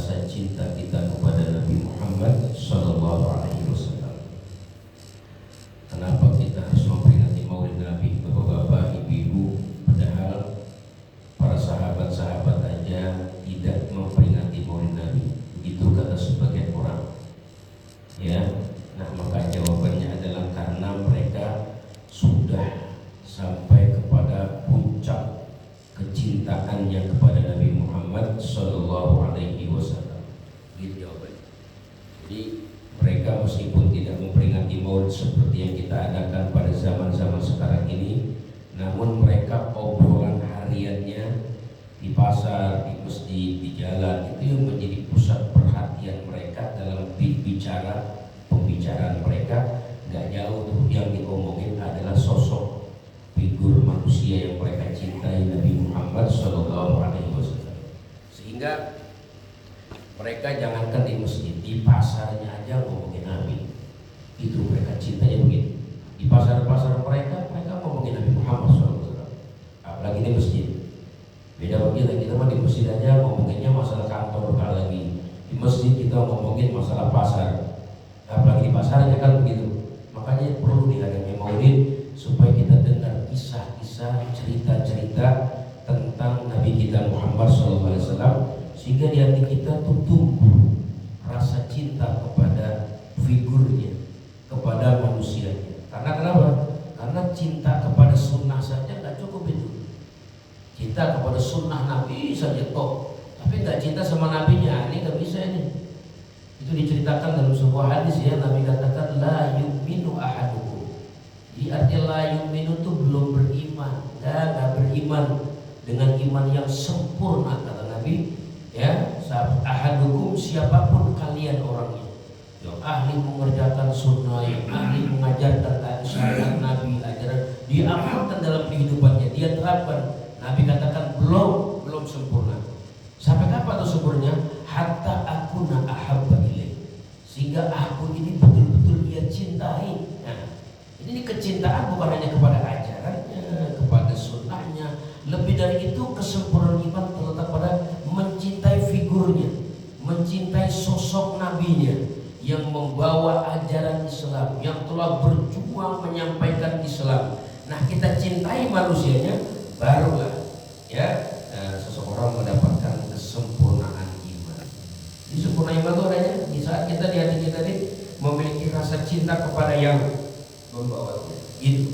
rasa cinta kita kepada Nabi Muhammad Sallallahu Alaihi Wasallam. Kenapa kita harus memperingati Maulid Nabi, bapak-bapak, ibu-ibu? Padahal para sahabat-sahabat aja tidak memperingati Maulid Nabi. Itu kata sebagian orang. Ya, nah maka jawabannya adalah karena mereka sudah sampai kepada puncak kecintaannya kepada Nabi Muhammad Sallallahu Alaihi Wasallam. Gitu jawabannya. Jadi mereka meskipun tidak memperingati Maulid seperti yang kita adakan pada zaman-zaman sekarang ini, namun mereka obrolan hariannya di pasar, di masjid, di jalan, itu yang menjadi pusat perhatian mereka dalam pembicaraan mereka. Gak jauh tuh yang diomongin adalah sosok figur manusia yang mereka cintai, Nabi Muhammad Sallallahu Alaihi Wasallam. Sehingga mereka jangankan di masjid, di pasarnya aja ngomongin Nabi. Itu mereka cintanya begitu. Di pasar-pasar mereka ngomongin Nabi Muhammad Sallallahu Alaihi Wasallam. Apalagi di masjid. Beda begitu, kita mah di masjid aja ngomonginnya masalah kantor, lagi di masjid kita ngomongin masalah pasar. Apalagi di pasarnya kan begitu. Makanya perlu diadakan Maulid supaya kita dengar kisah-kisah, cerita-cerita tentang Nabi kita Muhammad SAW, sehingga di hati kita tuh tumbuh rasa cinta kepada figurnya, kepada manusianya. Karena kenapa? Karena cinta kepada sunnah saja nggak cukup itu. Cinta kepada sunnah Nabi saja kok, tapi nggak cinta sama nabinya, ini nggak bisa ini. Itu diceritakan dalam sebuah hadis ya, Nabi katakan la yu'minu ahadukum. Di arti la yu'minu itu belum beriman, nggak beriman dengan iman yang sempurna kata Nabi. Ya, ahadukum siapapun kalian orangnya, yang ahli mengerjakan sunnah, yang ahli mengajarkan syariat Nabi, ajaran diamalkan dalam kehidupannya, dia terapkan. Nabi katakan belum sempurna. Sampai kapan tuh sempurna? Hatta akuna ahabba ilaih, sehingga aku ini betul-betul dia cintai. Nah, ini kecintaan bukan hanya kepada ajarannya, kepada sunnahnya. Lebih dari itu, kesempurnaan iman terletak pada mencintai figurnya, mencintai sosok nabinya yang membawa ajaran Islam, yang telah berjuang menyampaikan Islam. Nah, kita cintai manusianya, barulah ya seseorang mendapatkan kesempurnaan iman. Di sempurna iman itu adanya di saat kita di hati kita ini memiliki rasa cinta kepada yang membawanya. Itu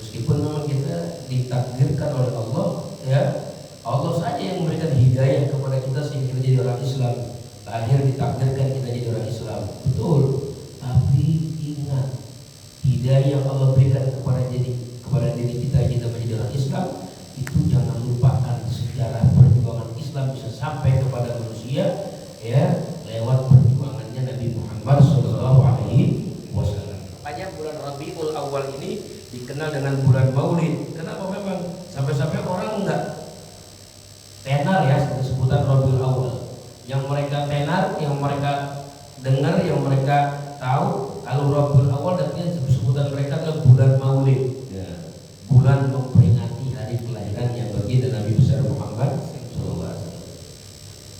meskipun memang kita ditakdirkan oleh Allah, ya Allah saja yang memberikan hidayah kepada kita sehingga kita jadi orang Islam. Lahir ditakdirkan kita jadi orang Islam, betul. Tapi ingat, hidayah yang Allah berikan kepada diri kita menjadi orang Islam, itu jangan lupakan sejarah perjuangan Islam bisa sampai kepada manusia ya lewat perjuangannya Nabi Muhammad Sallallahu Alaihi Wasallam. Makanya bulan Rabiul Awal ini dikenal dengan bulan Maulid. Kenapa? Memang sampai-sampai orang enggak tenar ya sebutan Rabiul Awal. Yang mereka tenar, yang mereka dengar, yang mereka tahu kalau Rabiul Awal artinya sebutan mereka adalah bulan Maulid. Ya, bulan memperingati hari kelahirannya baginda Nabi besar Muhammad sallallahu alaihi wasallam.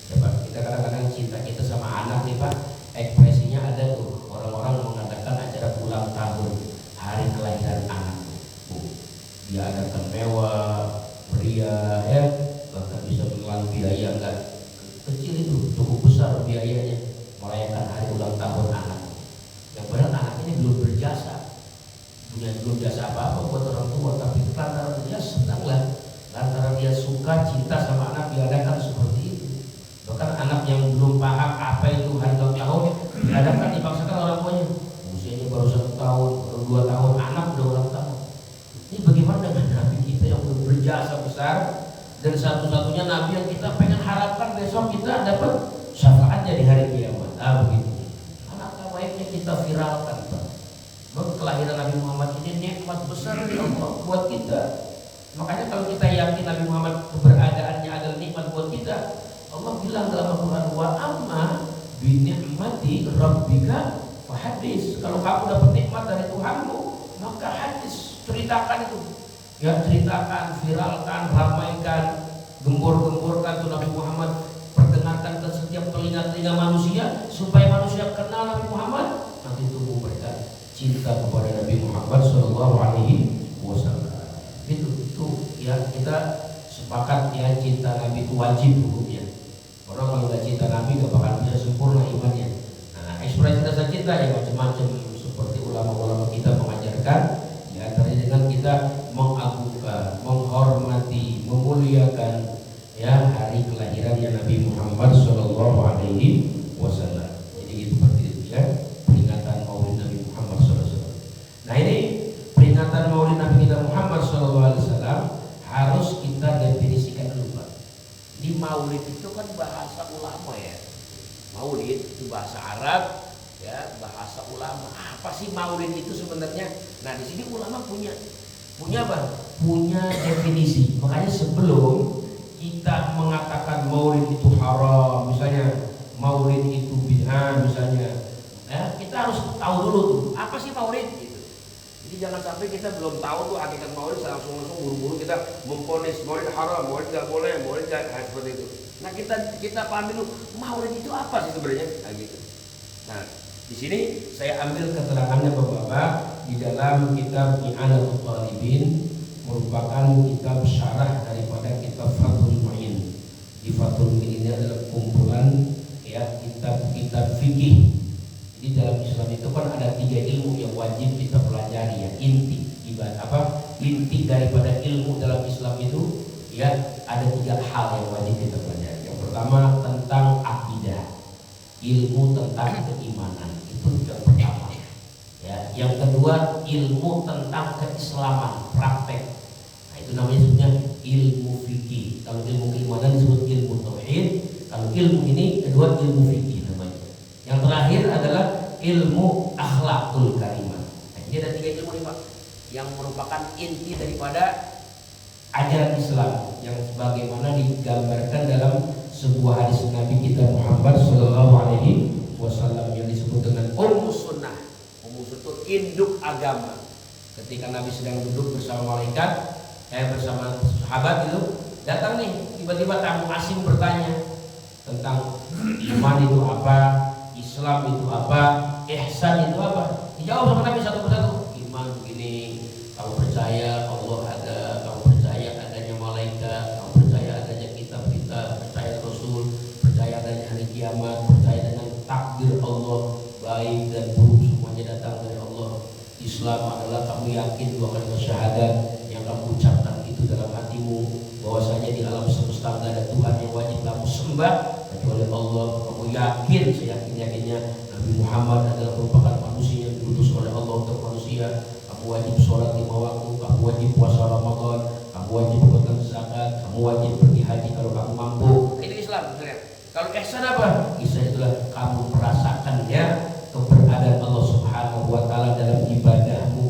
Ya Pak, kita kadang-kadang cinta kita sama anak nih Pak, ekspresinya ada tuh orang-orang mengadakan acara ulang tahun hari kelahiran anak. Dia adakan mewah, meriah ya, bahkan bisa menelan biaya enggak kecil itu, cukup besar biayanya merayakan hari ulang tahun anak. Yang benar anak ini belum berjasa, belum jasa apa-apa buat orang tua, tapi lantaran dia senang lah, lantaran dia suka cinta sama anak diadakan seperti itu. Bahkan anak yang belum paham apa itu hari ulang tahun diadakan, dipaksakan orang tuanya. Usianya baru 1 tahun, baru 2 tahun, anak udah ulang tahun. Ini bagaimana dengan Nabi kita yang belum berjasa besar dan satu-satunya Nabi yang kita pengen harapkan besok kita dapat syafaatnya di hari kiamat. Begitu. Alangkah baiknya kita viralkan Pak. Kelahiran Nabi Muhammad ini nikmat besar dari Allah buat kita. Makanya kalau kita yakin Nabi Muhammad keberadaannya adalah nikmat buat kita, Allah bilang dalam Al-Quran, wa amma bi ni'mati rabbika fahadis. Kalau kamu dapat nikmat dari Tuhanmu, maka hadis, ceritakan itu. Ya, ceritakan, viralkan, ramaikan, gembor-gemborkan tuh Nabi Muhammad, perdengarkan ke telinga manusia supaya manusia kenal Nabi Muhammad, nanti tumbuh mereka cinta kepada Nabi Muhammad Shallallahu Alaihi Wasallam. Itu ya, kita sepakat ya, cinta Nabi itu wajib hukumnya. Orang kalau nggak cinta Nabi nggak bakal bisa sempurna imannya. Nah, ekspresi rasa cinta ya macam-macam, seperti ulama-ulama kita mengajarkan, ya antaranya dengan kita mengagungkan, menghormati, memuliakan ya hari kelahirannya Nabi Muhammad Shallallahu Alaihi Wasallam. Jadi seperti itu ya, peringatan Maulid Nabi Muhammad Sallallahu Alaihi Wasallam. Nah, ini peringatan Maulid Nabi kita Muhammad Sallallahu Alaihi Wasallam harus kita definisikan dulu, Pak. Di Maulid itu kan bahasa ulama ya. Maulid itu bahasa Arab ya, bahasa ulama. Apa sih Maulid itu sebenarnya? Nah, di sini ulama punya apa? Punya definisi. Makanya sebelum kita mengatakan Maulid itu haram, misalnya Maulid itu bid'ah misalnya, ya, kita harus tahu dulu tuh apa sih Maulid gitu. Jadi jangan sampai kita belum tahu tuh hakikat Maulid, langsung buru-buru kita memvonis Maulid haram, Maulid nggak boleh, Maulid nggak, seperti itu. Nah, kita pahami dulu Maulid itu apa sih sebenarnya, nah, gitu. Nah, di sini saya ambil keterangannya Bapak-bapak di dalam kitab I'anatul Talibin, merupakan kitab syarah daripada kitab Fathul Mu'in. Di Fathul Mu'in ini adalah kumpulan ya kitab-kitab fikih. Jadi dalam Islam itu kan ada 3 ilmu yang wajib kita pelajari ya, inti daripada ilmu dalam Islam itu ya, ada 3 hal yang wajib kita pelajari. Yang pertama tentang akidah, ilmu tentang keimanan, itu yang pertama ya. Yang kedua ilmu tentang keislaman, praktek, itu namanya sebenarnya ilmu fikih. Kalau ilmu keimanan disebut ilmu tauhid, kalau ilmu ini kedua ilmu fikih namanya. Yang terakhir adalah ilmu akhlakul karimah. Nah, ini ada 3 ilmu nih Pak, yang merupakan inti daripada ajaran Islam yang sebagaimana digambarkan dalam sebuah hadis Nabi kita Muhammad Sallallahu Alaihi Wasallam yang disebut dengan Ummus Sunnah. Ummus itu induk agama. Ketika Nabi sedang duduk bersama malaikat, bersama sahabat itu, datang nih tiba-tiba tamu asing bertanya tentang iman itu apa, Islam itu apa, ihsan itu apa. Dijawab sama Nabi satu persatu. Iman begini, kamu percaya Allah ada, kamu percaya adanya malaikat, kamu percaya adanya kitab-kitab, percaya Rasul, percaya adanya hari kiamat, percaya dengan takdir Allah, baik dan buruk semuanya datang dari Allah. Islam adalah kamu yakin 2 kalimat syahadat yang kamu ucapkan itu dalam hatimu, bahwasanya di alam semesta tidak ada Tuhan yang wajib kamu sembah kecuali Allah. Kamu yakin seyakin-yakinnya Nabi Muhammad adalah merupakan manusia yang diutus oleh Allah untuk manusia. Kamu wajib sholat 5 waktu, kamu wajib puasa Ramadan, kamu wajib pegang zakat, kamu wajib pergi haji kalau kamu mampu. Itu Islam sebenarnya. Kalau ihsan apa? Ihsan itulah kamu merasakan ya keberadaan Allah Subhanahu wa taala dalam ibadahmu.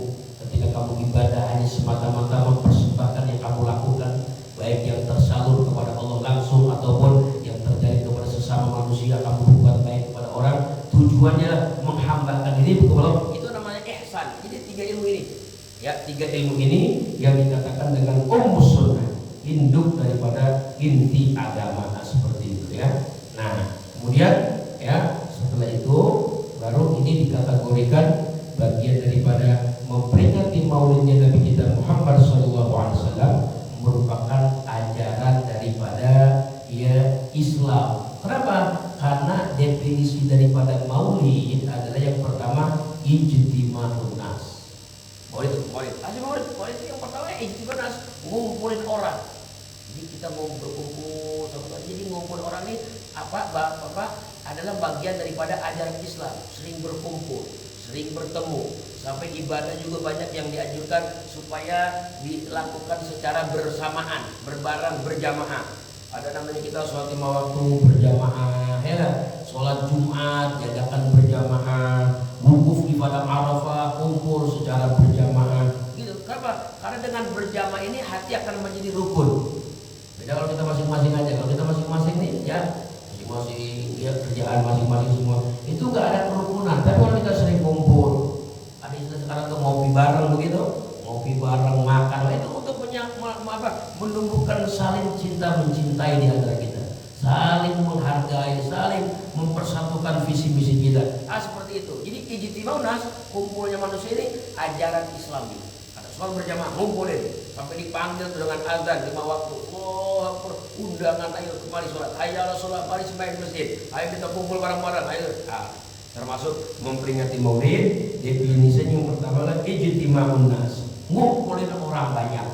Ketika kamu ibadah hanya semata-mata mempersembahkan yang kamu lakukan, baik yang tersalur kepada Allah langsung ataupun yang terjadi kepada sesama manusia, kamu berbuat baik kepada orang, tujuannya menghambakan diri kepada Allah, itu namanya ihsan. Jadi 3 ilmu ini ya, 3 ilmu ini yang dikatakan dengan Ummus Sunnah, induk daripada inti agama. Nah, seperti itu ya. Nah, kemudian ya setelah itu baru ini dikategorikan bagian daripada memperingati maulidnya Nabi kita Muhammad SAW merupakan ajaran daripada ya Islam. Kenapa? Karena definisi daripada maulid adalah yang pertama ijtima'un nas. Maulid itu yang pertama ijtima'un nas, ngumpulin orang. Jadi kita mau berkumpul, jadi ngumpul orang ini apa adalah bagian daripada ajaran Islam. Sering berkumpul, sering bertemu, sampai ibadah juga banyak yang dianjurkan supaya dilakukan secara bersamaan, berbareng, berjamaah. Ada namanya kita sholat 5 waktu berjamaah, ya, sholat Jumat diadakan berjamaah, wukuf di padang Arafah kumpul secara berjamaah. Gitu. Kenapa? Karena dengan berjamaah ini hati akan menjadi rukun. Beda kalau kita masing-masing aja. Kalau kita masing-masing nih ya masing-masing ya kerjaan masing-masing semua itu nggak ada kerukunan. Tapi kalau kita sering kumpul, ada istilah sekarang tuh ngopi bareng begitu, ngopi bareng makan, itu untuk menumbuhkan saling cinta mencintai di antara kita, saling menghargai, saling mempersatukan visi misi kita. Seperti itu. Jadi ijtima'un nas, kumpulnya manusia ini ajaran Islami. Ada sholat berjamaah, ngumpulin sampai dipanggil dengan azan 5 waktu. Oh, undangan, ayo kemari sholat. Ayo sholat, mari sembahyang di masjid. Ayo kita kumpul bareng-bareng. Ayo. Termasuk memperingati Maulid, definisinya yang pertama adalah ijtima'un nas, ngumpulin orang banyak,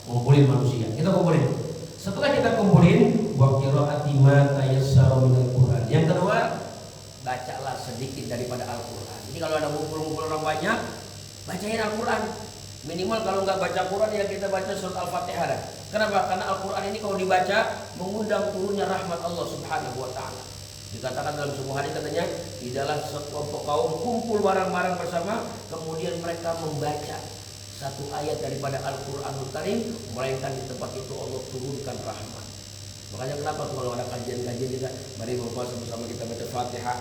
ngumpulin manusia. Kita kumpulin. Setelah kita kumpulin, wa qiraati ma tayassara minal Qur'an. Yang kedua, bacalah sedikit daripada Al-Qur'an. Jadi kalau ada ngumpul-ngumpul orang banyak, bacain Al-Qur'an. Minimal kalau nggak baca Quran ya kita baca surat Al-Fatihah. Kenapa? Karena Al-Qur'an ini kalau dibaca mengundang turunnya rahmat Allah Subhanahu wa taala. Dikatakan dalam sebuah hadis katanya, tidaklah sekelompok kaum kumpul bareng-bareng bersama kemudian mereka membaca satu ayat daripada Al-Qur'anul Karim, melainkan di tempat itu Allah turunkan rahmat. Makanya kenapa kalau ada kajian-kajian kita, mari berpuasa bersama kita baca Fatihah,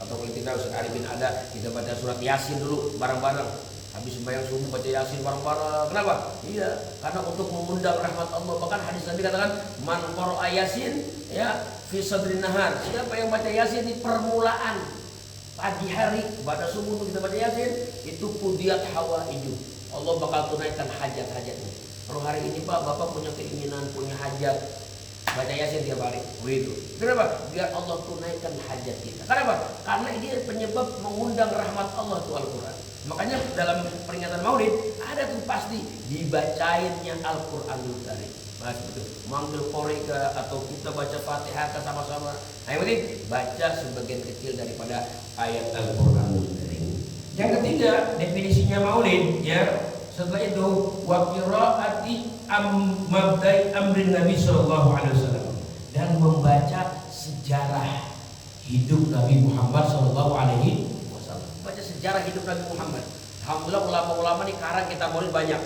atau kalau kita Ustaz Arifin ada, kita baca surat Yasin dulu bareng-bareng. Habis sembahyang subuh baca Yasin bareng-bareng. Kenapa? Iya, karena untuk mengundang rahmat Allah. Bahkan hadis Nabi katakan, man qara'a Yasin ya fi sadrin nahar. Siapa yang baca Yasin di permulaan pagi hari pada subuh itu kita baca Yasin, itu qudiyat hawaiju. Allah bakal tunaikan hajat-hajatnya. Kalau hari ini Pak, Bapak punya keinginan, punya hajat, baca Yasin tiap hari. Begitu. Kenapa? Biar Allah tunaikan hajat kita. Kenapa? Karena ini penyebab mengundang rahmat Allah itu Al-Qur'an. Makanya dalam peringatan Maulid ada tuh pasti dibacainnya Al-Qur'anul Karim. Nah, seperti manggil koreka atau kita baca Fatihah sama-sama. Nah, yang penting baca sebagian kecil daripada ayat Al-Qur'anul Karim. Yang ketiga, definisinya Maulid ya. Setelah itu wa qiraati mabda'i amrin Nabi sallallahu alaihi wasallam, dan membaca sejarah hidup Nabi Muhammad sallallahu alaihi wasallam. Baca sejarah hidup Nabi Muhammad. Alhamdulillah ulama-ulama ini karang kita Maulid banyak.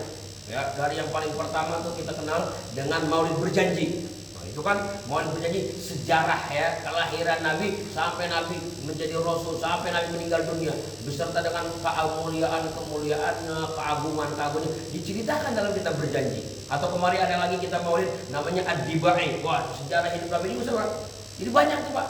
Ya, dari yang paling pertama tuh kita kenal dengan Maulid berjanji. Itu kan Maulid berjanji sejarah ya kelahiran Nabi sampai Nabi menjadi Rasul, sampai Nabi meninggal dunia, beserta dengan kemuliaannya, keagungannya diceritakan dalam kitab berjanji. Atau kemarin ada lagi kita Maulid namanya Ad-Dibai. Wah, sejarah hidup Nabi ini besar. Jadi banyak tuh Pak.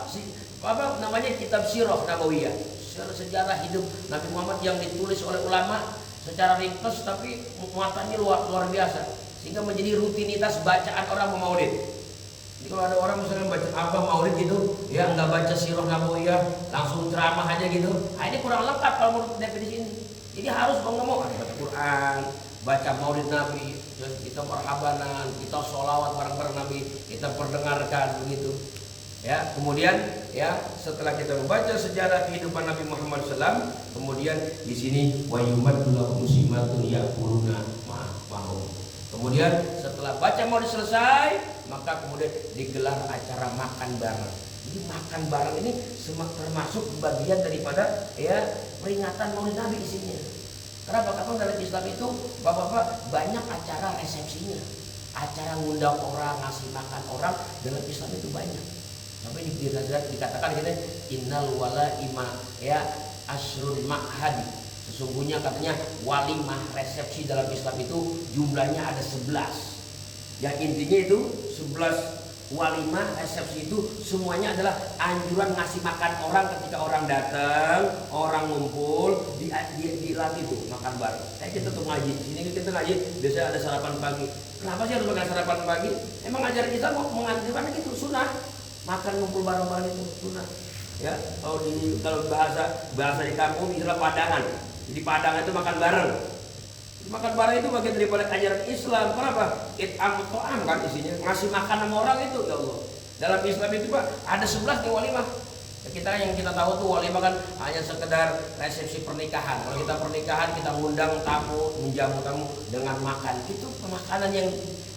Apa namanya kitab Sirah Nabawiyah. Sejarah hidup Nabi Muhammad yang ditulis oleh ulama secara ringkas tapi muatannya luar biasa sehingga menjadi rutinitas bacaan orang Maulid. Jadi kalau ada orang misalnya baca apa Maulid gitu, ya nggak baca Sirah Nabawiyah, langsung ceramah aja gitu. Nah, ini kurang lengkap kalau menurut definisi ini. Jadi harus mau nggak mau baca Quran, baca Maulid Nabi, kita marhabanan, kita sholawat bareng-bareng Nabi, kita perdengarkan begitu. Ya, kemudian ya setelah kita membaca sejarah kehidupan Nabi Muhammad SAW, kemudian di sini wa yumaddu lahum muslimatun yaquluna ma'ahum. Kemudian setelah baca Maulid selesai, maka kemudian digelar acara makan bareng. Jadi makan bareng ini termasuk bagian daripada ya peringatan Maulid Nabi isinya. Kenapa? Karena dalam Islam itu bapak-bapak banyak acara resepsinya, acara ngundang orang, ngasih makan orang dalam Islam itu banyak. Sampai dikatakan gitu, innal wala ima ya asrul ma'hadi. Sesungguhnya katanya walimah resepsi dalam Islam itu jumlahnya ada 11. Yang intinya itu 11 walimah resepsi itu semuanya adalah anjuran ngasih makan orang ketika orang datang, orang ngumpul di itu makan bareng. Kita tuh ngaji, sini kita ngaji biasanya ada sarapan pagi. Kenapa sih harus makan sarapan pagi? Emang ajaran kita mau menganjurkan gitu, sunnah. Makan ngumpul bareng-bareng itu sunnah. Ya, kalau bahasa di kampung istilah padangan. Jadi padangan itu makan bareng. Makan bareng itu bagian daripada ajaran Islam. Kenapa? It'am to'am kan isinya, ngasih makan sama orang itu ya Allah. Dalam Islam itu Pak ada 11 nih walimah. Yang kita tahu tuh walimah kan hanya sekedar resepsi pernikahan. Kalau kita pernikahan kita ngundang tamu, menjamu tamu dengan makan. Itu makanan yang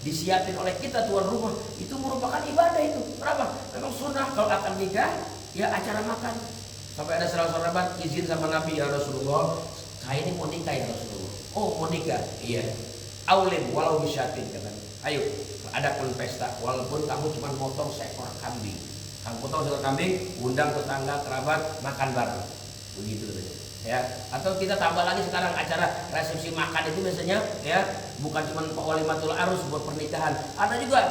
disiapin oleh kita tuan rumah itu merupakan ibadah itu. Kenapa? Memang sunnah kalau akan nikah ya acara makan. Sampai ada sahabat izin sama Nabi, ya Rasulullah, saya ini mau nikah ya Rasulullah. Oh mau nikah? Iya. Aulim walau bisyatin katanya. Ayo adakan pesta walaupun kamu cuma motong seekor kambing. Kamu potong seekor kambing, undang tetangga kerabat makan bareng. Begitu katanya. Ya, atau kita tambah lagi sekarang acara resepsi makan itu biasanya ya bukan cuma walimatul arus buat pernikahan, ada juga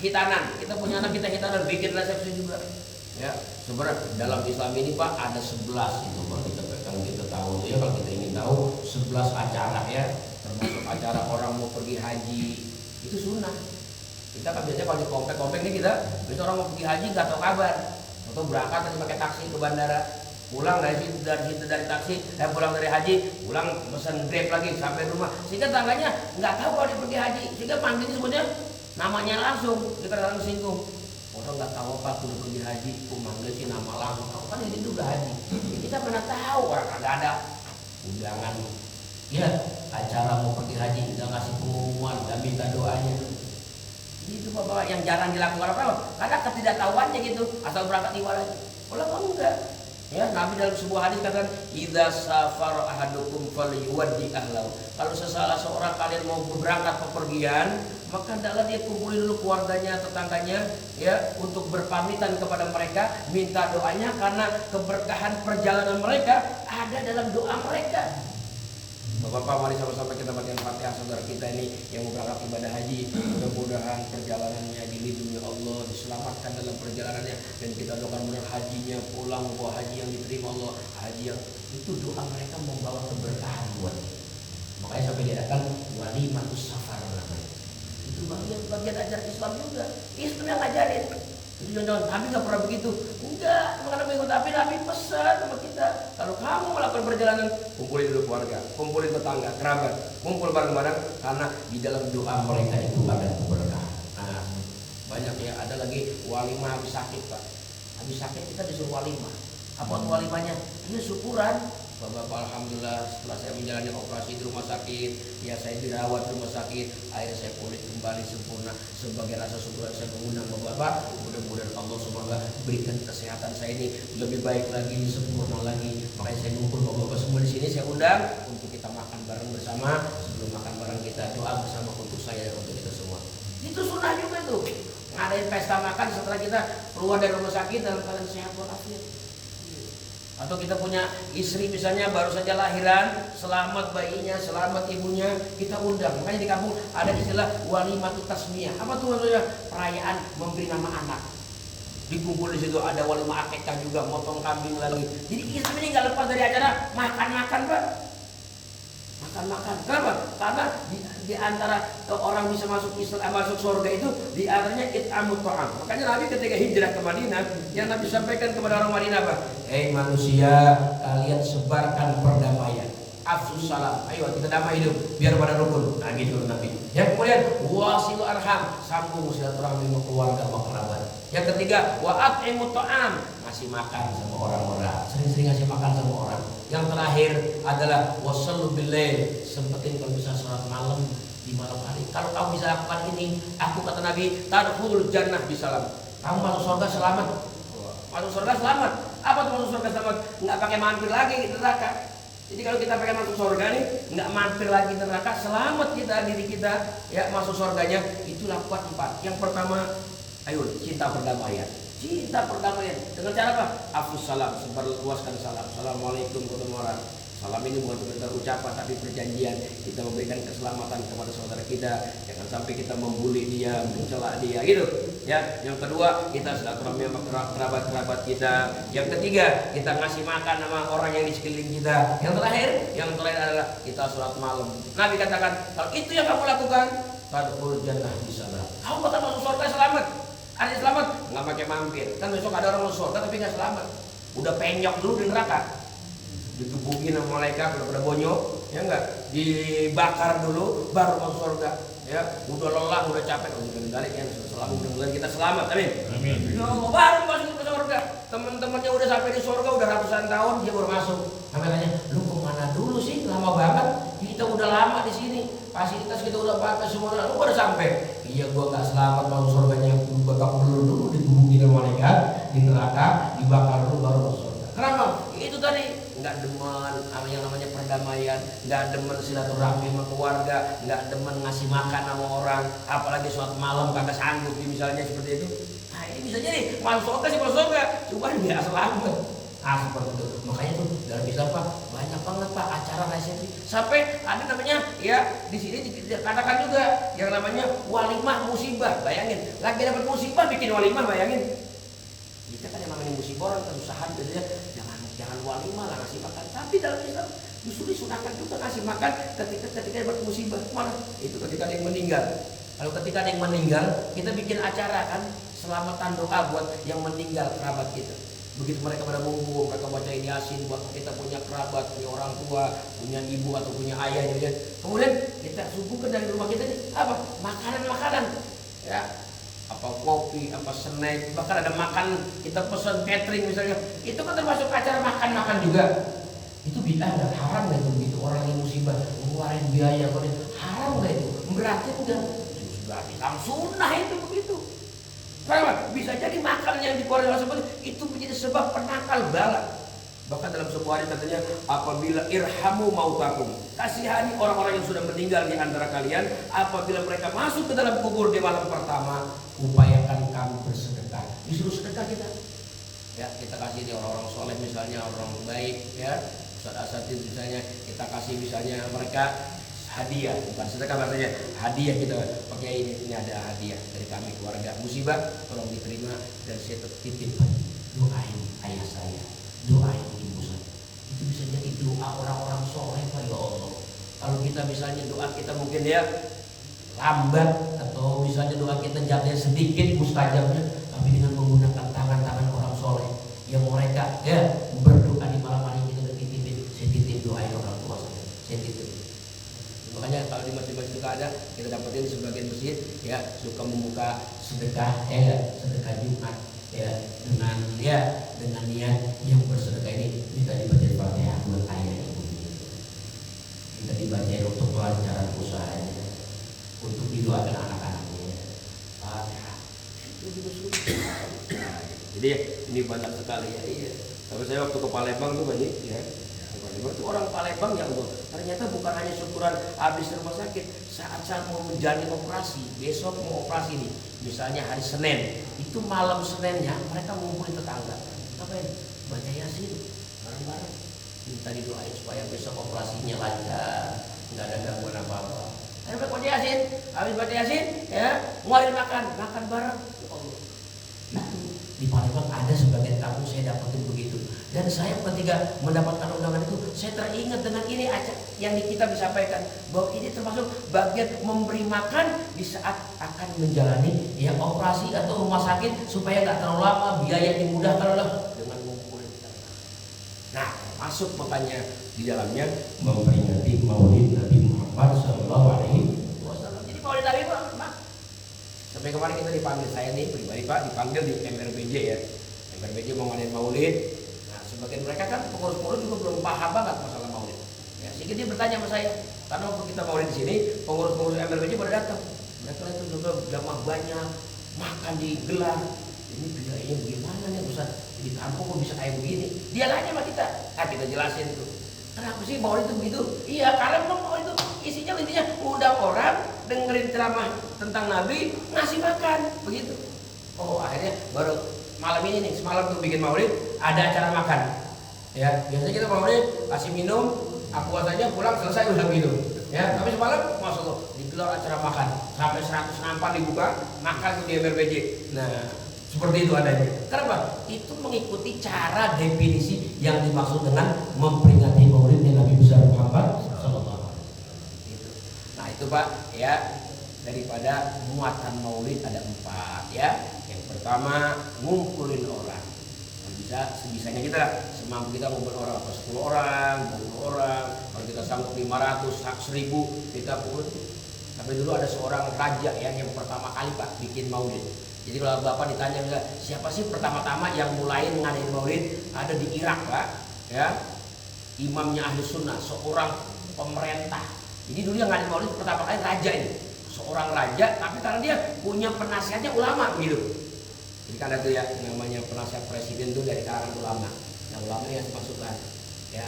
hitanan, kita punya anak kita hitanan, bikin resepsi juga. Ya, sebenarnya dalam Islam ini Pak ada 11 itu Pak, kalau kita tahu ya, kalau kita ingin tahu 11 acara ya, termasuk acara orang mau pergi haji itu sunnah. Kita kan biasanya kalau di komplek ini kita biasa orang mau pergi haji nggak tahu kabar, atau berangkat tadi pakai taksi ke bandara, pulang dari situ dari taksi, pulang dari haji, pulang pesan Grab lagi sampai rumah, sehingga tangganya nggak tahu kalau dia pergi haji, sehingga manggilnya sebutnya namanya langsung, kita langsung singgung. Orang nggak tahu apa, aku udah pergi haji, aku manggil sih nama langsung, aku kan ini udah haji. Ya, kita pernah tahu orang kagak ada undangan, ya acara mau pergi haji nggak ngasih pengumuman, nggak minta doanya. Itu bapak yang jarang dilakukan orang, karena ketidaktahuannya gitu, asal berangkat ibadah aja. Kalau kamu enggak, ya Nabi dalam sebuah hadis katakan, idza safara ahadukum falyuwaddi ahlahu. Kalau salah seorang kalian mau berangkat pepergian, maka hendaklah dia kumpulin dulu keluarganya, tetangganya, ya, untuk berpamitan kepada mereka, minta doanya, karena keberkahan perjalanan mereka ada dalam doa mereka. Bapak-bapak, mari sama-sama kita bacakan Fatihah saudara kita ini yang mau berangkat ibadah haji. Mudah-mudahan perjalanannya dilindungi Allah, diselamatkan dalam perjalanannya, dan kita doakan mudah hajinya pulang bawa haji yang diterima Allah, haji yang itu doa mereka membawa keberkahan buat. Makanya sampai diadakan walimatus safar namanya. Itu bagian ajar Islam juga. Islam yang ngajarin. Jadi jangan Nabi nggak pernah begitu. Enggak, makanya mengikut Nabi pesan sama kita. Kalau kamu melakukan perjalanan, kumpulin dulu keluarga, kumpulin tetangga, kerabat, kumpul bareng-bareng, karena di dalam doa mereka itu ada keberkahan. Nah, banyak ya, ada lagi walimah habis sakit Pak. Habis sakit kita disuruh walimah. Apa tuh walimahnya? Ini syukuran. Bapak, alhamdulillah setelah saya menjalani operasi di rumah sakit, ya saya dirawat di rumah sakit, akhirnya saya pulih kembali sempurna. Sebagai rasa syukur saya mengundang Bapak, mudah-mudahan Allah semoga berikan kesehatan saya ini lebih baik lagi, sempurna lagi. Makanya saya ngumpul Bapak semua di sini, saya undang untuk kita makan bareng bersama. Sebelum makan bareng kita doa bersama untuk saya dan untuk kita semua. Itu sunnah juga tuh, ngadain pesta makan setelah kita keluar dari rumah sakit dalam keadaan sehat walafiat. Atau kita punya istri misalnya baru saja lahiran, selamat bayinya, selamat ibunya, kita undang. Makanya di kampung ada istilah walimatu tasmiyah. Apa tuh maksudnya? Perayaan memberi nama anak. Dikumpul di situ, ada walimah akikah juga, motong kambing lagi. Jadi Islam ini nggak lepas dari acara makan-makan Pak. Makan-makan. Kenapa? Karena di antara orang bisa masuk Islam, masuk surga itu di antaranya it'amut ta'am. Makanya Nabi ketika hijrah ke Madinah, yang Nabi sampaikan kepada orang Madinah apa? Manusia, kalian sebarkan perdamaian. Afsus salam. Ayo kita damai hidup biar pada rukun. Nah gitu Nabi. Yang kemudian wasilu arham, sambung silaturahmi sama keluarga sama kerabat. Yang ketiga wa at'imut ta'am, ngasih makan sama orang-orang. Sering-sering ngasih makan sama orang. Yang terakhir adalah wasallu billail, sempetin kalau bisa sholat malam di malam hari. Kalau kamu bisa lakukan ini, aku kata Nabi, tadkhulul jannah bisalam. Kamu masuk surga selamat. Masuk surga selamat. Apa tuh masuk surga selamat? Enggak pakai mampir lagi di neraka. Jadi kalau kita pengen masuk surga nih, nggak mampir lagi di neraka, selamat kita, diri kita ya masuk surganya. Itu lakukan 4. Yang pertama, ayo cinta perdamaian. Cinta perdamaian dengan cara apa? Afus salam, sebarluaskan salam. Assalamualaikum warahmatullahi wabarakatuh. Salam ini bukan sekedar ucapan tapi perjanjian. Kita memberikan keselamatan kepada saudara kita. Jangan sampai kita membuli dia, mencela dia, gitu. Ya. Yang kedua, kita silaturahmi sama kerabat-kerabat kita. Yang ketiga, kita ngasih makan sama orang yang di sekeliling kita. Yang terakhir adalah kita sholat malam. Nabi katakan, kalau itu yang kamu lakukan, tadkhulul jannah bisalam. Kamu bakal masuk surga selamat. Ada selamat, nggak pakai mampir. Kan besok ada orang masuk surga tapi nggak selamat. Udah penyok dulu di neraka. Ditubuhin sama malaikat udah pada bonyok, ya enggak, dibakar dulu baru masuk surga, ya udah lelah udah capek, balik ya selalu mudah-mudahan kita selamat, amin. Ya Allah, baru masuk ke surga, teman-temannya udah sampai di surga udah ratusan tahun dia baru masuk. Sampai tanya, lu kemana dulu sih, lama banget, kita udah lama di sini, fasilitas kita udah pakai semua, lu baru sampai. Iya gua nggak selamat masuk surganya, aku bakal dulu ditubuhin sama malaikat di neraka, dibakar dulu baru masuk surga. Kenapa? Itu tadi nggak demen yang namanya perdamaian, nggak demen silaturahmi sama keluarga, nggak demen ngasih makan sama orang, apalagi suatu malam kagak sanggup misalnya seperti itu. Nah ini bisa jadi masuk surga sih, masuk surga, cuma nggak selamat. Seperti itu. Makanya tuh dalam Islam Pak banyak banget Pak acara resepsi. Sampai ada namanya ya di sini dikatakan juga yang namanya walimah musibah. Bayangin, lagi dapat musibah bikin walimah, bayangin. Kita kan yang namanya musibah orang kesusahan biasanya jangan walimah lah ngasih makan. Tapi dalam Islam justru disunahkan juga ngasih makan ketika dapat musibah. Mana? Itu ketika ada yang meninggal. Kalau ketika ada yang meninggal, kita bikin acara kan selamatan doa buat yang meninggal kerabat kita. Begitu mereka pada ngumpul, mereka bacain Yasin buat kita punya kerabat, punya orang tua, punya ibu atau punya ayah. Kemudian kita suguhkan dari rumah kita ini apa? Makanan-makanan. Ya, apa kopi, apa snack, bahkan ada makan kita pesan catering misalnya. Itu kan termasuk acara makan-makan juga. Itu bid'ah dan haram nggak itu begitu orang yang musibah ngeluarin biaya, haram nggak itu? Berarti udah Islam sunnah itu begitu. Kenapa? Bisa jadi makan yang dikeluarkan seperti itu menjadi sebab penangkal bala. Bahkan dalam sebuah hadis katanya, apabila irhamu mautakum, kasihani orang-orang yang sudah meninggal di antara kalian, apabila mereka masuk ke dalam kubur di malam pertama, upayakan kamu bersedekah. Disuruh sedekah kita. Ya, kita kasih di orang-orang soleh misalnya, orang baik ya. Ustaz Asatid misalnya, kita kasih misalnya mereka hadiah, bukan sedekah maksudnya hadiah, kita pakai ini ada hadiah dari kami keluarga musibah tolong diterima dan saya titip doain ayah saya, doain ibu saya. Itu bisa jadi doa orang-orang soleh Pak, ya Allah. Kalau kita misalnya doa kita mungkin ya lambat atau misalnya doa kita jatuhnya sedikit mustajabnya, tapi dengan menggunakan tangan-tangan orang soleh yang mereka ya berdoa di malam hari kita titipin, saya titip doain orang tua saya titip. Makanya kalau di masjid-masjid juga ada, kita dapetin sebagian masjid ya suka membuka sedekah sedekah Jumat ya dengan niat yang bersedekah ini minta dibacain Fatihah buat ayah ibu, minta dibacain untuk kelancaran usahanya, untuk didoakan anak-anaknya. Fatihah itu juga sunnah. Jadi ini banyak sekali ya. Iya. Tapi saya waktu ke Palembang tuh banyak ya. Itu orang Palembang yang ternyata bukan hanya syukuran habis rumah sakit, saat mau menjalani operasi, besok mau operasi nih, misalnya hari Senin, itu malam Seninnya mereka ngumpulin tetangga, ngapain? Baca Yasin bareng-bareng, minta didoain supaya besok operasinya lancar, nggak ada gangguan apa-apa. Ayo baca Yasin, habis baca Yasin, ya, ngeluarin makan bareng. Ya Allah. Itu di Palembang ada sebagian kampung saya dapetin begitu. Dan saya ketika mendapatkan undangan itu, saya teringat dengan ini aja yang kita disampaikan bahwa ini termasuk bagian memberi makan di saat akan menjalani ya operasi atau rumah sakit supaya nggak terlalu lama, biaya dimudahkan lah dengan ngumpulin. Nah, masuk makanya di dalamnya memperingati Maulid Nabi Muhammad SAW. Jadi Maulid Nabi Muhammad. Sampai kemarin kita dipanggil, saya nih pribadi Pak dipanggil di MRBJ ya. MRBJ mau ngadain Maulid. Sebagian mereka kan pengurus-pengurus juga belum paham banget masalah maulid. Ya, sehingga dia bertanya sama saya, karena waktu kita maulid di sini, pengurus-pengurus MRBJ pada datang. Mereka itu juga jamaah banyak, makan digelar. Ini biayanya bagaimana nih Ustaz? Di kampung kok bisa kayak begini? Dia nanya sama kita. Kita jelasin itu. Kenapa sih maulid itu begitu? Iya, karena memang maulid itu intinya undang orang, dengerin ceramah tentang Nabi, ngasih makan, begitu. Oh, akhirnya baru malam ini nih, semalam tuh bikin maulid, ada acara makan. Ya, biasanya kita maulid kasih minum, aqua saja pulang selesai udah minum. Ya, tapi semalam Masya Allah digelar acara makan sampai 100 nampan dibuka, makan tuh di MRBJ. Nah, seperti itu adanya. Kenapa? Itu mengikuti cara definisi yang dimaksud dengan memperingati maulidnya Nabi besar Muhammad SAW. Gitu. Nah, itu Pak, ya daripada muatan maulid ada 4 ya. Pertama, ngumpulin orang. Bisa sebisanya kita, semampu kita ngumpulin orang, 10 orang, 20 orang. Kalau kita sanggup 500, 1000, kita pun. Tapi dulu ada seorang raja ya yang pertama kali Pak bikin maulid. Jadi kalau Bapak ditanya siapa sih pertama-tama yang mulai ngadain maulid, ada di Irak Pak, ya. Imamnya ahli sunnah, seorang pemerintah. Jadi dulu yang ngadain maulid pertama kali raja ini. Seorang raja, tapi karena dia punya penasihatnya ulama begitu. Jadi kan ada tuh ya namanya penasihat presiden tuh dari kalangan ulama. Nah ulama yang dimasukkan ya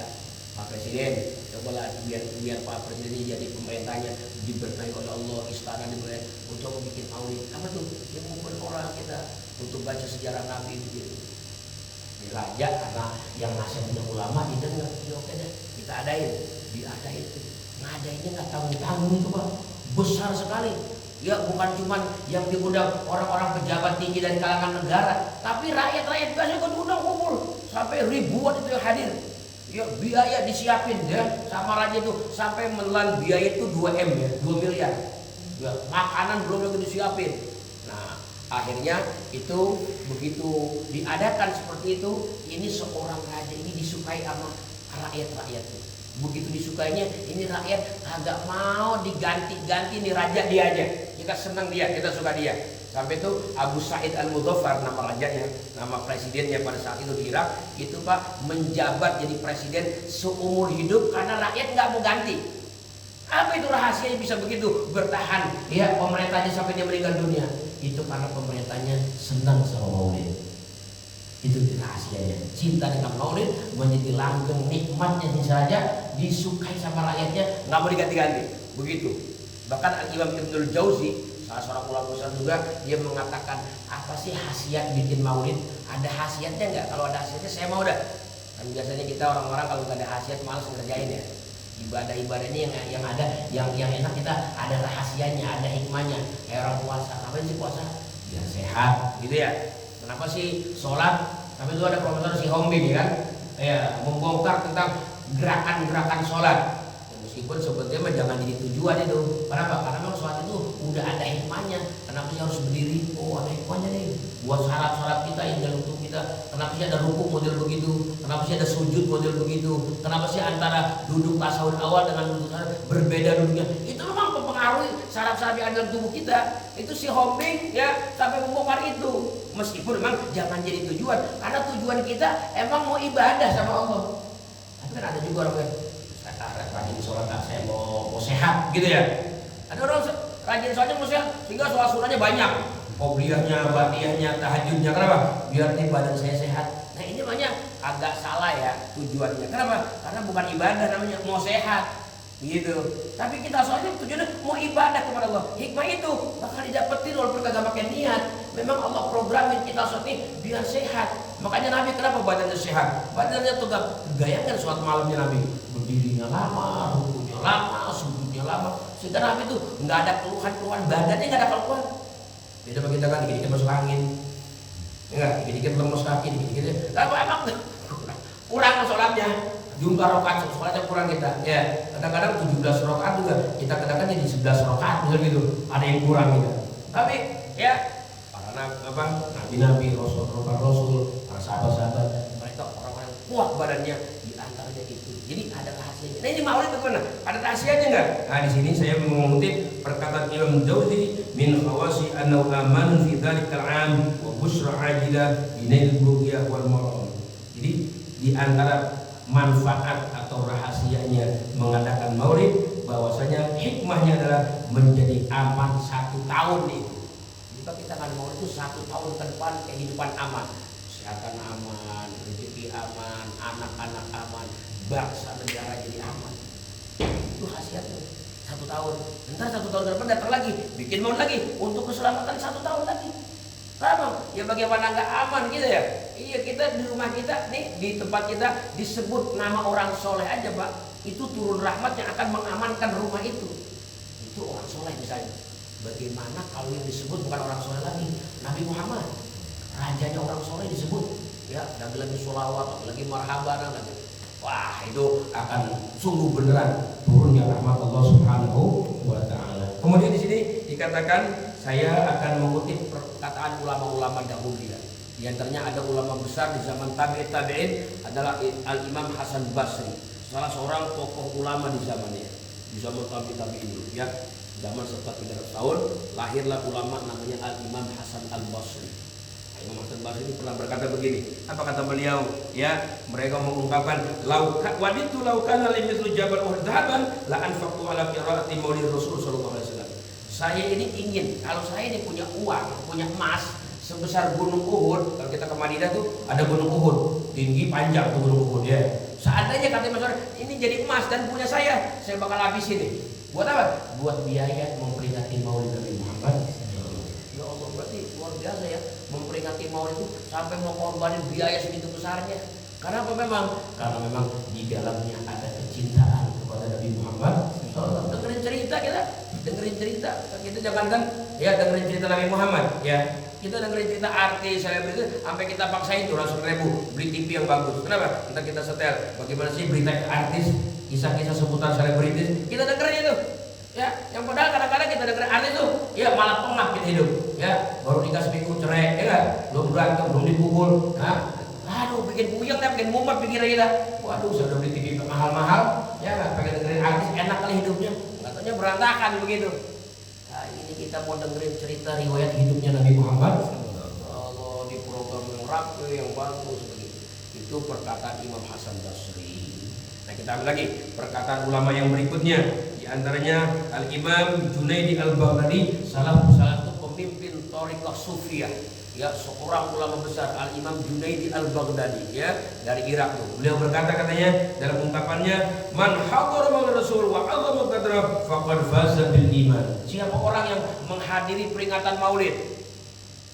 Pak Presiden, cobalah biar Pak Presiden ini jadi pemerintahnya diberkahi oleh Allah, istana diberkahi untuk bikin maulid. Apa tuh? Yang ngumpulin orang kita untuk baca sejarah Nabi begitu. raja karena yang nasihatnya ulama didengar, ya oke deh kita adain, diadain tuh. Ngadainnya nggak tanggung-tanggung itu Pak, besar sekali. Ya bukan cuma yang diundang orang-orang pejabat tinggi dari kalangan negara, tapi rakyat-rakyat biasa ikut undang kumpul sampai ribuan itu yang hadir. Ya biaya disiapin ya sama raja itu sampai menelan biaya itu 2 M ya, 2 miliar. Ya, makanan belum lagi disiapin. Nah, akhirnya itu begitu diadakan seperti itu, ini seorang raja ini disukai sama rakyat-rakyat. Begitu disukainya, ini rakyat agak mau diganti-ganti nih raja dia aja. Kita senang dia, kita suka dia. Sampai itu Abu Sa'id Al-Mudzaffar nama rajanya, nama presidennya pada saat itu di Irak, itu Pak menjabat jadi presiden seumur hidup karena rakyat nggak mau ganti. Apa itu rahasianya bisa begitu bertahan? Ya pemerintahnya sampai dia meninggal dunia. Itu karena pemerintahnya senang sama Maulid. Itu rahasianya. Cinta dengan Maulid menjadi langgeng nikmatnya saja disukai sama rakyatnya, nggak mau diganti-ganti. Begitu. Bahkan Al-Imam Ibnul Jauzi, salah seorang ulama besar juga, dia mengatakan apa sih khasiat bikin Maulid? Ada khasiatnya nggak? Kalau ada khasiatnya saya mau dah. Kan biasanya kita orang-orang kalau nggak ada khasiat malas ngerjain ya. Ibadah-ibadah ini yang ada, yang enak kita ada rahasianya, ada hikmahnya. Kayak orang puasa, ngapain sih puasa? Biar sehat, gitu ya. Kenapa sih sholat? Tapi itu ada profesor si Hombi kan, ya membongkar tentang gerakan-gerakan sholat. Ya, meskipun sebetulnya jangan jadi tujuan itu. Kenapa? Karena memang sholat itu udah ada hikmahnya. Kenapa sih harus berdiri? Oh ada hikmahnya nih. Buat syarat-syarat kita yang dalam tubuh kita. Kenapa sih ada rukuk model begitu? Kenapa sih ada sujud model begitu? Kenapa sih antara duduk tasawuf awal dengan duduk berbeda duduknya? Itu memang mempengaruhi syarat-syarat yang ada dalam tubuh kita. Itu si Homing ya sampai membongkar itu. Meskipun memang jangan jadi tujuan, karena tujuan kita emang mau ibadah sama Allah. Tapi kan ada juga orang yang saya rajin sholat, saya mau sehat gitu ya. Ada orang rajin sholatnya mau sehat, sehingga sholat sunahnya banyak, qobliyahnya, batiyahnya, tahajudnya. Kenapa? Biar nih badan saya sehat. Nah ini banyak agak salah ya tujuannya. Kenapa? Karena bukan ibadah namanya, mau sehat. Gitu. Tapi kita soalnya tujuannya mau ibadah kepada Allah. Hikmah itu bakal didapetin walaupun kagak pakai niat. Memang Allah programin kita sholat ini biar sehat. Makanya Nabi kenapa badannya sehat? Badannya tegap. Bayangkan sholat malamnya Nabi, berdirinya lama, rukunya lama, sujudnya lama. Sehingga Nabi itu nggak ada keluhan-keluhan, badannya nggak ada keluhan. Beda sama kita kan, dikit-dikit masuk angin, enggak, dikit-dikit lemes kaki, dikit-dikit. Tapi emang kurang sholatnya. Jumlah rakaat sholatnya kurang kita, ya kadang-kadang 17 rakaat juga kita kadang-kadang jadi 11 rakaat gitu, ada yang kurang kita. Tapi ya karena apa? Nabi-nabi, Rasul, para sahabat-sahabat, mereka orang-orang kuat badannya di antaranya itu. Jadi ada rahasianya. Nah ini Maulid bagaimana? Ada rahasianya enggak? Nah di sini saya mengutip perkataan Imam Jauzi min khawasi annahu aman fi dzalikal 'am wa busra 'ajilah binail bughiyah wal maram. Jadi di antara manfaat atau rahasianya mengadakan Maulid, bahwasanya hikmahnya adalah menjadi aman 1 tahun itu. Jika kita kan Maulid itu 1 tahun ke depan kehidupan aman, kesehatan aman, rezeki aman, anak-anak aman, bangsa negara jadi aman. Itu khasiatnya 1 tahun. Entar 1 tahun ke depan datang lagi, bikin Maulid lagi untuk keselamatan 1 tahun lagi. Kenapa? Ya bagaimana nggak aman gitu ya? Iya kita di rumah kita nih, di tempat kita disebut nama orang soleh aja Pak, itu turun rahmat yang akan mengamankan rumah itu. Itu orang soleh misalnya. Bagaimana kalau yang disebut bukan orang soleh lagi? Nabi Muhammad, rajanya orang soleh disebut, ya lagi sholawat, lagi marhaban, lagi. Wah itu akan sungguh beneran turunnya rahmat Allah Subhanahu wa Ta'ala. Kemudian di sini dikatakan saya akan mengutip perkataan ulama-ulama dahulu ya. Di antaranya ada ulama besar di zaman tabi'in adalah Al-Imam Hasan Basri, salah seorang tokoh ulama di zamannya, di zaman tabi'in ya. Zaman setelah 300 tahun lahirlah ulama namanya Al-Imam Hasan Al-Basri. Imam Hasan Basri ini pernah berkata begini, apa kata beliau? Ya, mereka mengungkapkan waditu laukana limithlu jabal Uhud dhahaban la anfaqtu ala qiraati maulid Rasul sallallahu alaihi wasallam. Saya ini ingin, kalau saya ini punya uang, punya emas sebesar gunung Uhud. Kalau kita ke Madinah tuh ada gunung Uhud, tinggi panjang tuh gunung Uhud ya. Seandainya kata Mas ini jadi emas dan punya saya bakal habisin nih. Buat apa? Buat biaya memperingati Maulid Nabi Muhammad. Ya Allah, berarti luar biasa biasa ya, memperingati Maulid itu sampai mau korbanin biaya segitu besarnya. Karena apa memang? Karena memang di dalamnya ada kecintaan kepada Nabi Muhammad SAW. Dengerin cerita kita, kita jangankan ya dengerin cerita Nabi Muhammad ya. Kita dengerin cerita artis, selebritis, sampai kita paksain tuh 100.000 beli TV yang bagus. Kenapa? Ntar kita setel bagaimana sih berita artis, kisah-kisah seputar selebritis, kita dengerin itu. Ya, yang padahal kadang-kadang kita dengerin artis tuh, ya malah pengap kita hidup. Ya, baru nikah seminggu cerai, ya kan? Belum berantem, belum dipukul. Nah, aduh, bikin puyeng dah, bikin mumet pikiran kita. Waduh, saya udah beli TV mahal-mahal, ya kan? Pengen dengerin artis, enak kali hidupnya. Katanya berantakan begitu. Nah, ini kita mau dengerin cerita riwayat hidupnya Nabi Muhammad. Allah, di program yang rapi, yang bagus begitu. Itu perkataan Imam Hasan Basri. Nah, kita ambil lagi perkataan ulama yang berikutnya. Di antaranya Al-Imam Junaidi Al-Baghdadi, salah satu pemimpin thariqah Sufiyah. Ya, seorang ulama besar, Al-Imam Junaidi Al-Baghdadi, ya, dari Irak tuh. Beliau berkata katanya dalam ungkapannya, "Man hadara maulid Rasul wa 'azama qadrah faqad faza bil iman." Siapa orang yang menghadiri peringatan Maulid.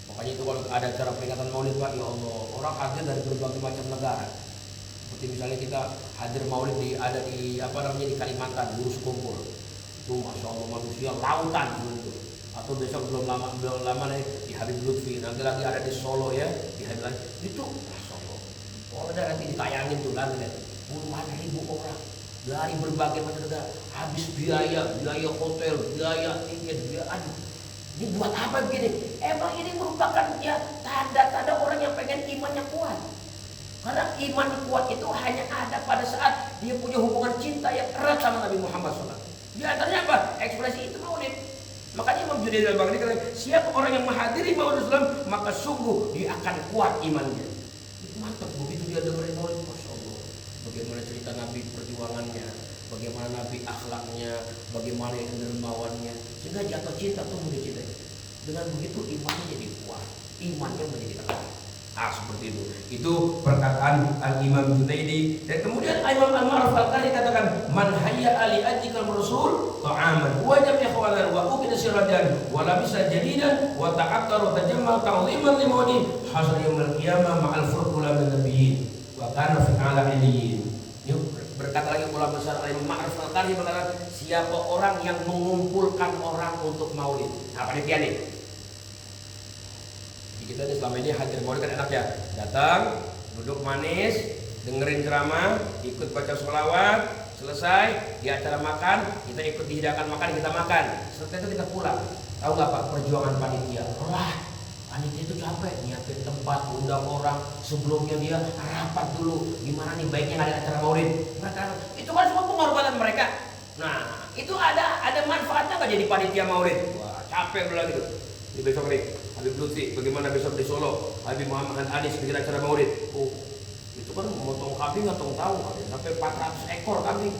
Makanya itu kalau ada acara peringatan Maulid, Pak, ya Allah, orang hadir dari berbagai macam negara. Seperti misalnya kita hadir Maulid ada di di Kalimantan, Gunung Sekumpul. Itu Masya Allah manusia lautan gitu. Atau besok belum lama nih di Habib Lutfi, nanti lagi ada di Solo ya, di Habib lagi. Itu Masya Allah. Kalau ada nanti ditayangin tuh nanti deh, puluhan ribu orang dari berbagai macam negara, habis biaya hotel, biaya tiket, aduh. Ini buat apa begini? Emang ini merupakan ya tanda-tanda orang yang pengen imannya kuat. Karena iman kuat itu hanya ada pada saat dia punya hubungan cinta yang erat sama Nabi Muhammad SAW. Di antaranya apa? Ekspresi itu Maulid. Makanya Imam Junaidi Al-Baghdadi kata, siapa orang yang menghadiri Maulid Islam, maka sungguh dia akan kuat imannya. Itu mantap begitu dia dengerin Maulid, Masya Allah. Bagaimana cerita Nabi perjuangannya, bagaimana Nabi akhlaknya, bagaimana dermawannya, sehingga jatuh cinta tuh mencintai. Dengan begitu imannya jadi kuat, imannya menjadi erat. Seperti itu. Itu perkataan Al-Imam Junaidi. Dan kemudian Imam Al-Ma'ruf Al-Qari katakan, "Man hayya ali ajikal rasul ta'aman wajib ikhwanan wa ukida sirajan wa labisa jadidan wa ta'attar wa tajammal ta'ziman limawdi hasr yaumil qiyamah ma'al furqula min nabiyyin wa kana fi a'la iliyyin." Yuk, berkata lagi ulama besar Imam Ma'ruf Al-Qari berkata, siapa orang yang mengumpulkan orang untuk maulid. Nah, panitia nih. Kita nih selama ini hadir maulid kan enak ya, datang, duduk manis, dengerin ceramah, ikut baca sholawat, selesai di acara makan, kita ikut dihidangkan makan, kita makan. Setelah itu kita pulang. Tahu nggak Pak perjuangan panitia? Panitia itu capek, nyiapin tempat, undang orang, sebelumnya dia rapat dulu, gimana nih baiknya ada acara maulid. Mereka itu kan semua pengorbanan mereka. Nah, itu ada manfaatnya nggak jadi panitia maulid? Wah, capek dulu gitu. Di besok nih Habib Lutfi, bagaimana besok di Solo Habib Muhammad Anis bikin acara maulid. Itu kan memotong kambing atau tahu sampai 400 ekor kambing,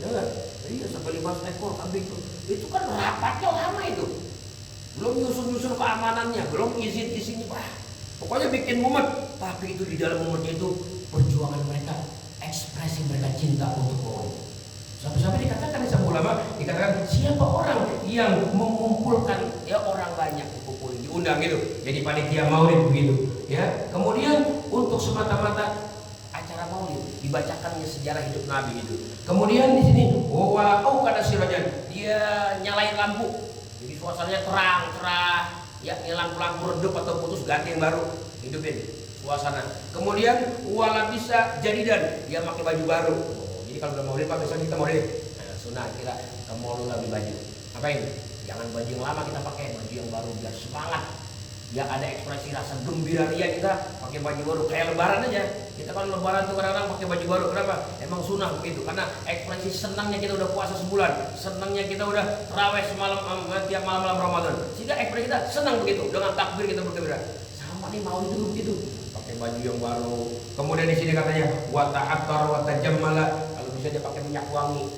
ya kan? Iya, sampai 500 ekor kambing itu kan rapatnya lama itu, belum nyusun keamanannya, belum izin-izinnya, pokoknya bikin mumet. Tapi itu di dalam mumetnya itu perjuangan mereka, ekspresi mereka cinta untuk maulid. Sampai-sampai dikatakan sama ulama, dikatakan siapa orang yang mengumpulkan ya orang banyak dikumpulin, diundang gitu, jadi panitia maulid begitu, ya. Kemudian untuk semata-mata acara maulid dibacakannya sejarah hidup Nabi itu. Kemudian di sini, kada sirajan, dia nyalain lampu, jadi suasananya terang cerah, ya lampu-lampu redup atau putus ganti yang baru, hidupin suasana. Kemudian wala bisa jadidan, dia pakai baju baru. Jadi kalau udah maulid Pak, besok kita maulid. Nah, sunnah kita ke mall lagi baju. Apain? Jangan baju yang lama kita pakai, baju yang baru biar semangat. Ya ada ekspresi rasa gembira ria kita pakai baju baru kayak lebaran aja. Kita kalau lebaran tuh kadang-kadang pakai baju baru. Kenapa? Emang sunnah begitu. Karena ekspresi senangnya kita udah puasa sebulan, senangnya kita udah tarawih semalam tiap malam Ramadan. Sehingga ekspresi kita senang begitu, dengan takbir kita bergembira. Sama nih maulid dulu begitu. Pakai baju yang baru. Kemudian di sini katanya wa ta'attar wa tajammala, bisa dia pakai minyak wangi.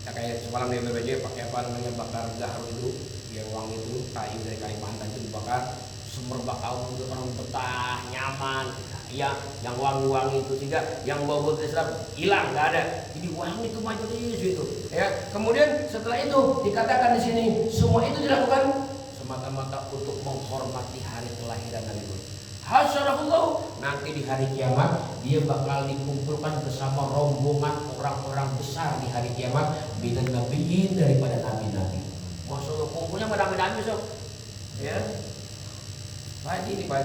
Ya kayak semalam dia baju pakai apa namanya, bakar gahru itu, yang wangi itu, kayu dari Kalimantan itu dibakar, semerbak kaum itu orang betah, nyaman. Ya, yang wangi-wangi itu sehingga yang bau-bau Islam hilang, nggak ada. Jadi wangi itu majelis itu. Ya, kemudian setelah itu dikatakan di sini semua itu dilakukan semata-mata untuk menghormati hari kelahiran Nabi Muhammad. Hasyarahullah, nanti di hari kiamat dia bakal dikumpulkan bersama rombongan orang-orang besar di hari kiamat, minan nabiyyin, daripada nabi-nabi. Masya Allah, kumpulnya sama nabi-nabi, so. Ya. Pak Haji, Pak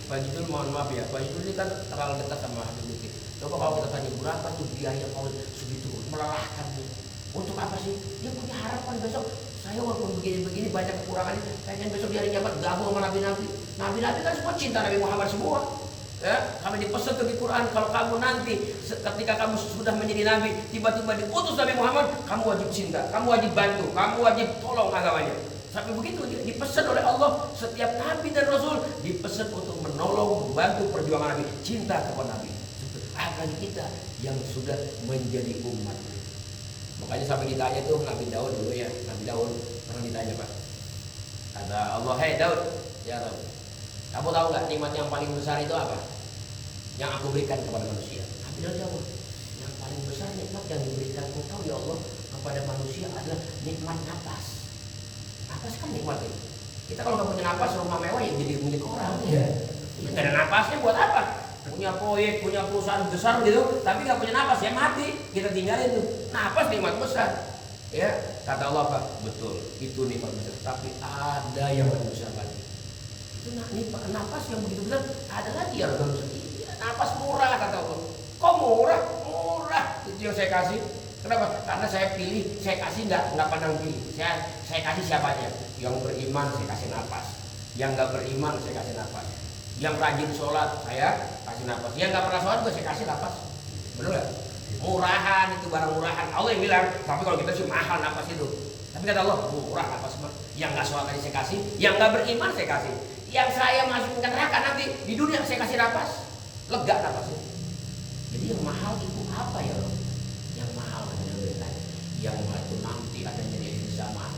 Haji dulu mohon maaf ya, Pak Haji dulu ini kan terlalu dekat sama Habib Lutfi. Coba kalau kita tanya berapa tuh biaya kalau segitu melelahkan nih. Untuk apa sih? Dia punya harapan besok. Saya walaupun begini-begini banyak kekurangannya, pengen besok di hari kiamat gabung sama nabi-nabi. Nabi-nabi kan semua cinta Nabi Muhammad semua. Ya, kami dipesan tuh di Quran, kalau kamu nanti ketika kamu sudah menjadi nabi, tiba-tiba diutus Nabi Muhammad, kamu wajib cinta, kamu wajib bantu, kamu wajib tolong agamanya. Sampai begitu dipesan oleh Allah, setiap nabi dan rasul dipesan untuk menolong, membantu perjuangan nabi, cinta kepada nabi. Apalagi kita yang sudah menjadi umat. Makanya sampai ditanya tuh Nabi Daud dulu ya, Nabi Daud pernah ditanya Pak. Kata Allah, hei Daud, ya Daud, kamu tahu nggak nikmat yang paling besar itu apa? Yang aku berikan kepada manusia. Nabi Daud jawab, yang paling besar nikmat yang diberikan engkau ya Allah kepada manusia adalah nikmat napas. Napas kan nikmat itu. Kita kalau nggak punya napas, rumah mewah ya jadi milik orang. Ya. Nggak ada napasnya buat apa? Punya proyek, punya perusahaan besar gitu, tapi nggak punya napas ya mati, kita tinggalin tuh. Napas nikmat besar, ya kata Allah Pak, betul itu nikmat besar. Tapi ada yang lebih besar lagi. Itu napas yang begitu besar, ada lagi yang lebih besar. Iya, napas murah kata Allah. Kok murah? Murah itu yang saya kasih. Kenapa? Karena saya pilih, saya kasih nggak pandang pilih. Saya kasih siapa aja. Yang beriman saya kasih napas, yang nggak beriman saya kasih napas. Yang rajin sholat saya kasih napas, yang nggak pernah sholat juga saya kasih napas. Benar nggak? Murahan itu barang murahan. Allah yang bilang, tapi kalau kita sih mahal napas itu. Tapi kata Allah murah napas semua. Yang nggak sholat tadi saya kasih, yang nggak beriman saya kasih. Yang saya masukin ke neraka nanti di dunia saya kasih napas, lega napasnya. Jadi yang mahal itu apa ya loh? Yang mahal adalah yang mahal itu nanti akan jadi zaman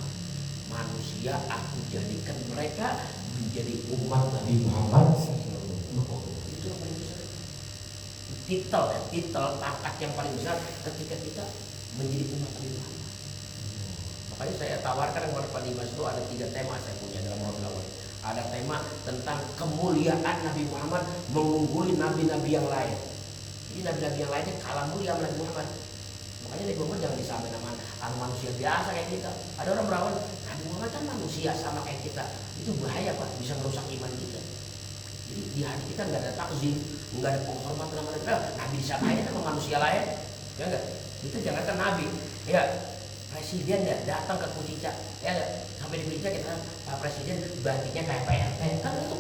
manusia. Aku jadikan mereka menjadi umat Nabi Muhammad. Itu yang paling besar. Titel pangkat yang paling besar ketika kita menjadi umat Nabi Muhammad. Makanya saya tawarkan kepada Pak Dimas itu ada 3 tema saya punya dalam Rabiul Awal. Ada tema tentang kemuliaan Nabi Muhammad mengungguli nabi-nabi yang lain. Jadi nabi-nabi yang lainnya kalah mulia Nabi Muhammad. Makanya Nabi Muhammad jangan disamain sama manusia biasa kayak kita. Ada orang berawan, Nabi Muhammad kan manusia sama kayak kita. Itu bahaya Pak, bisa merusak iman kita. Jadi di hati kita nggak ada takzim, nggak ada penghormatan sama Nabi. Nabi disamain sama manusia lain, ya enggak? Itu jangankan Nabi, ya presiden ya datang ke Kucica, ya enggak? Sampai di Kucica kita Pak Presiden batiknya kayak Pak RT, kan itu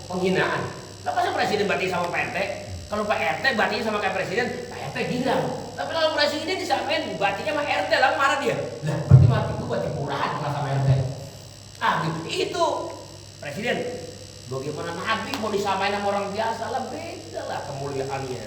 penghinaan. Lah masa presiden batik sama Pak RT? Kalau Pak RT batiknya sama kayak presiden, Pak RT hilang. Tapi kalau presiden disamain batiknya sama RT, lah marah dia. Lah berarti batik itu batik murahan sama RT. Itu presiden. Bagaimana Nabi mau disamain sama orang biasa lah, beda lah kemuliaannya.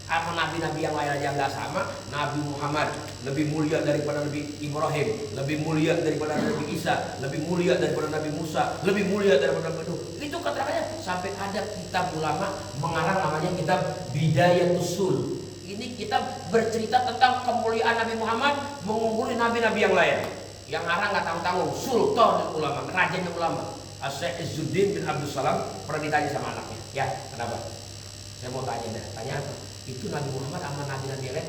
Apa nabi-nabi yang lain aja nggak sama. Nabi Muhammad lebih mulia daripada Nabi Ibrahim, lebih mulia daripada Nabi Isa, lebih mulia daripada Nabi Musa, lebih mulia daripada Nabi Nuh. Itu keterangannya sampai ada kitab ulama mengarang namanya kitab Bidayatus Sul. Ini kitab bercerita tentang kemuliaan Nabi Muhammad mengungguli nabi-nabi yang lain. Yang ngarang nggak tanggung-tanggung, sultan ulama, rajanya ulama, Syekh Izzuddin bin Abdul Salam. Pernah ditanya sama anaknya, ya kenapa? Saya mau tanya deh, tanya apa? Itu Nabi Muhammad sama nabi-nabi yang lain,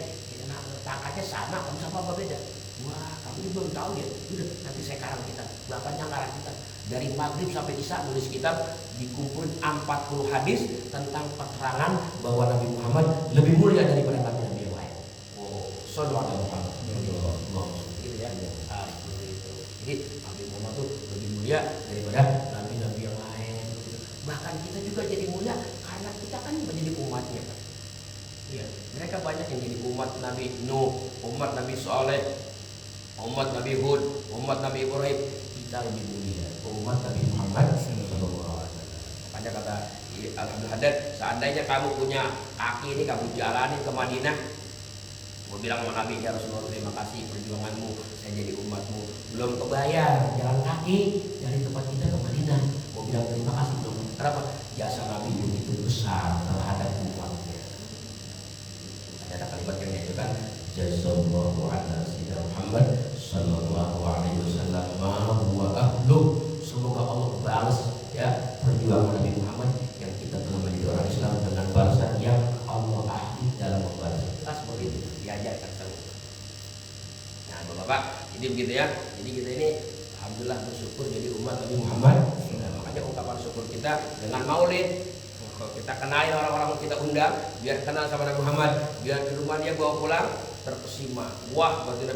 pangkatnya sama, kamu sama apa beda? Wah, kamu ini belum tahu ya? Udah, nanti saya karang kita, bapaknya karang kita. Dari maghrib sampai isya nulis kitab, dikumpulin 40 hadis tentang keterangan bahwa Nabi Muhammad lebih mulia daripada nabi-nabi yang lain. Oh, sallallahu alaihi wasallam. Gitu ya. Jadi Nabi Muhammad itu lebih mulia daripada nabi-nabi yang lain. Bahkan kita juga jadi mulia karena kita kan menjadi umatnya, Pak. Ya, mereka banyak yang jadi umat Nabi Nuh, umat Nabi Saleh, umat Nabi Hud, umat Nabi Ibrahim. Kita lebih mulia umat Nabi Muhammad sallallahu alaihi wasallam. Makanya kata Al-Abdul Haddad, seandainya kamu punya kaki ini kamu jalanin ke Madinah, mau bilang sama Nabi, ya Rasulullah terima kasih perjuanganmu, saya jadi umatmu. Belum kebayar jalan kaki dari tempat kita ke Madinah, mau bilang terima kasih belum. Kenapa? Jasa Nabi begitu besar terhadap umatnya. Ada kalimat yang menyatakan jazallahu ala sayyidina Muhammad sallallahu alaihi wasallam ma huwa ahlu. Semoga Bapak. Jadi begitu ya. Jadi kita ini alhamdulillah bersyukur jadi umat Nabi Muhammad. Nah, makanya ungkapan syukur kita dengan maulid. Kalau kita kenalin orang-orang kita undang, biar kenal sama Nabi Muhammad, biar di rumah dia bawa pulang terkesima. Wah, berarti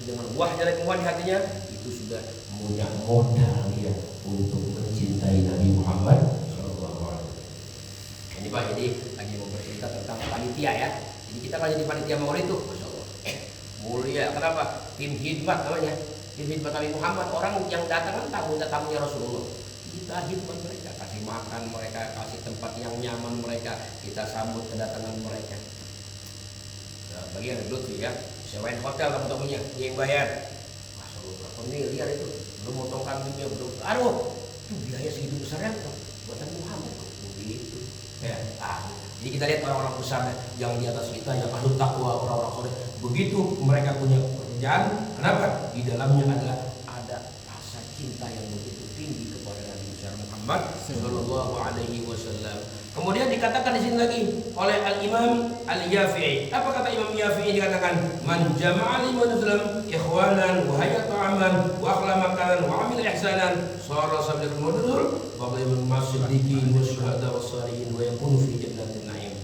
dengan wahnya Nabi Muhammad di hatinya, itu sudah punya modal dia untuk mencintai Nabi Muhammad Sallallahu Alaihi Wasallam. Ini Pak, jadi lagi mau bercerita tentang panitia ya. Jadi kita kalau jadi panitia maulid itu, masya Allah, mulia. Kenapa? Tim hikmat namanya. Tim hikmat Nabi Muhammad. Orang yang datang kan tamunya Rasulullah. Kita hikmat mereka, kasih makan mereka, kasih tempat yang nyaman mereka, kita sambut kedatangan mereka. Nah, bagian lutfi ya, sewain hotel tamu-tamunya, dia yang bayar. Masya Allah, berapa miliar itu? Belum motong kambingnya, belum. Aduh, itu biaya segitu besarnya buatan Muhammad. Begitu. Ya, jadi kita lihat orang-orang besar yang di atas kita, yang ahli takwa, orang-orang soleh. Begitu mereka punya pekerjaan, kenapa? Di dalamnya adalah ada rasa cinta yang begitu tinggi kepada Nabi Muhammad Sallallahu Alaihi Wasallam. Kemudian dikatakan di sini lagi oleh Al-Imam Al-Yafi'i. Apa kata Imam Yafi'i? Dikatakan man jama'al muslim ikhwanan wa hayya ta'aman wa akhla makanan wa amil ihsanan sara sabiqul mudur wa qaimun masiddiqin wa syuhada was salihin wa yakunu fi jannatin na'im.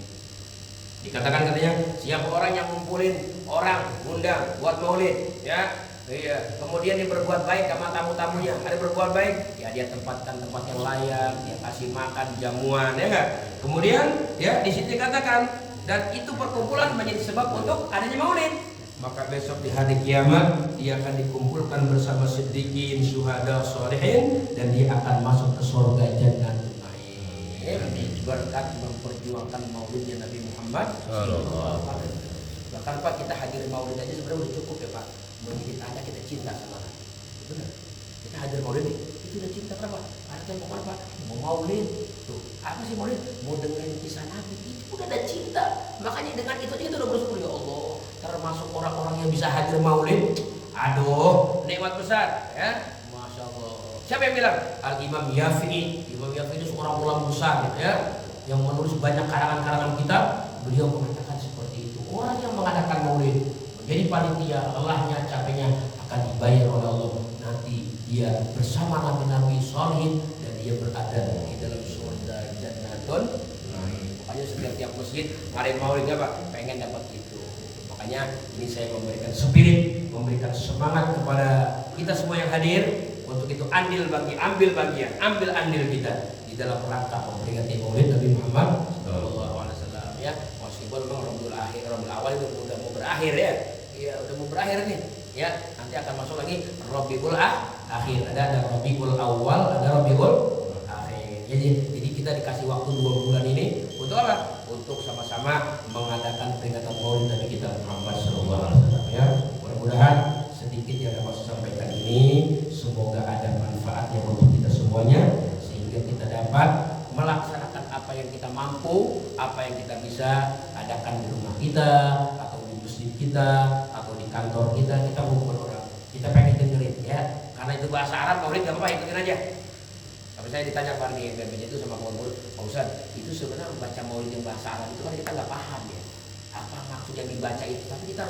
Dikatakan katanya siapa orang yang ngumpulin orang undang buat maulid ya. Iya, kemudian dia berbuat baik sama tamu-tamunya. Ada berbuat baik, ya dia tempatkan tempat yang layak, dia kasih makan jamuan, ya enggak? Kemudian ya di sini dikatakan dan itu perkumpulan menjadi sebab untuk adanya maulid. Maka besok di hari kiamat dia akan dikumpulkan bersama siddiqin, syuhada, sholihin dan dia akan masuk ke surga Jannatul Na'im. Berkat memperjuangkan maulidnya Nabi Muhammad sallallahu alaihi wasallam. Bahkan Pak, kita hadir maulid aja sebenarnya udah cukup ya Pak. Menjadi tanda kita cinta sama Nabi. Benar. Kita hadir maulid nih, itu udah cinta. Kenapa? Karena kita mau apa? Mau maulid. Tuh, apa sih maulid? Mau dengerin kisah Nabi. Itu udah ada cinta. Makanya dengan itu aja kita udah bersyukur ya Allah. Termasuk orang-orang yang bisa hadir maulid. Aduh, nikmat besar ya. Masya Allah. Siapa yang bilang? Al-Imam Yafi'i. Imam Yafi'i itu seorang ulama besar ya, yang menulis banyak karangan-karangan kitab. Beliau mengatakan seperti itu. Orang yang mengadakan maulid menjadi panitia, lelahnya, capeknya akan dibayar oleh Allah. Nanti dia bersama nabi-nabi sholihin dan dia berada di dalam surga Jannatul Na'im. Makanya setiap masjid ada maulidnya Pak, pengen dapat itu. Makanya ini saya memberikan spirit, memberikan semangat kepada kita semua yang hadir untuk itu ambil bagian, ambil andil kita di dalam rangka memperingati maulid Nabi Muhammad Sallallahu Alaihi Wasallam ya. Meskipun memang Rabiul Awal itu udah mau berakhir ya. Iya, udah mau berakhir nih. Ya, nanti akan masuk lagi Rabiul Akhir. Ada Rabiul Awal, ada Rabiul Akhir. Jadi kita dikasih waktu 2 bulan ini untuk apa? Untuk sama-sama mengadakan peringatan maulid Nabi kita Muhammad Sallallahu Alaihi Wasallam ya. Mudah-mudahan sedikit yang dapat saya sampaikan ini semoga ada manfaatnya untuk kita semuanya sehingga kita dapat melaksanakan apa yang kita mampu, apa yang kita bisa adakan di rumah kita atau di masjid kita atau di kantor kita ngumpul orang. Kita pengen dengerin ya. Karena itu bahasa Arab maulid enggak apa-apa, ikutin aja. Tapi saya ditanya Pak di BMJ itu sama kawan-kawan, Pak Ustaz, itu sebenarnya baca maulid yang bahasa Arab itu kan kita nggak paham ya. Apa maksud yang dibaca itu? Tapi kita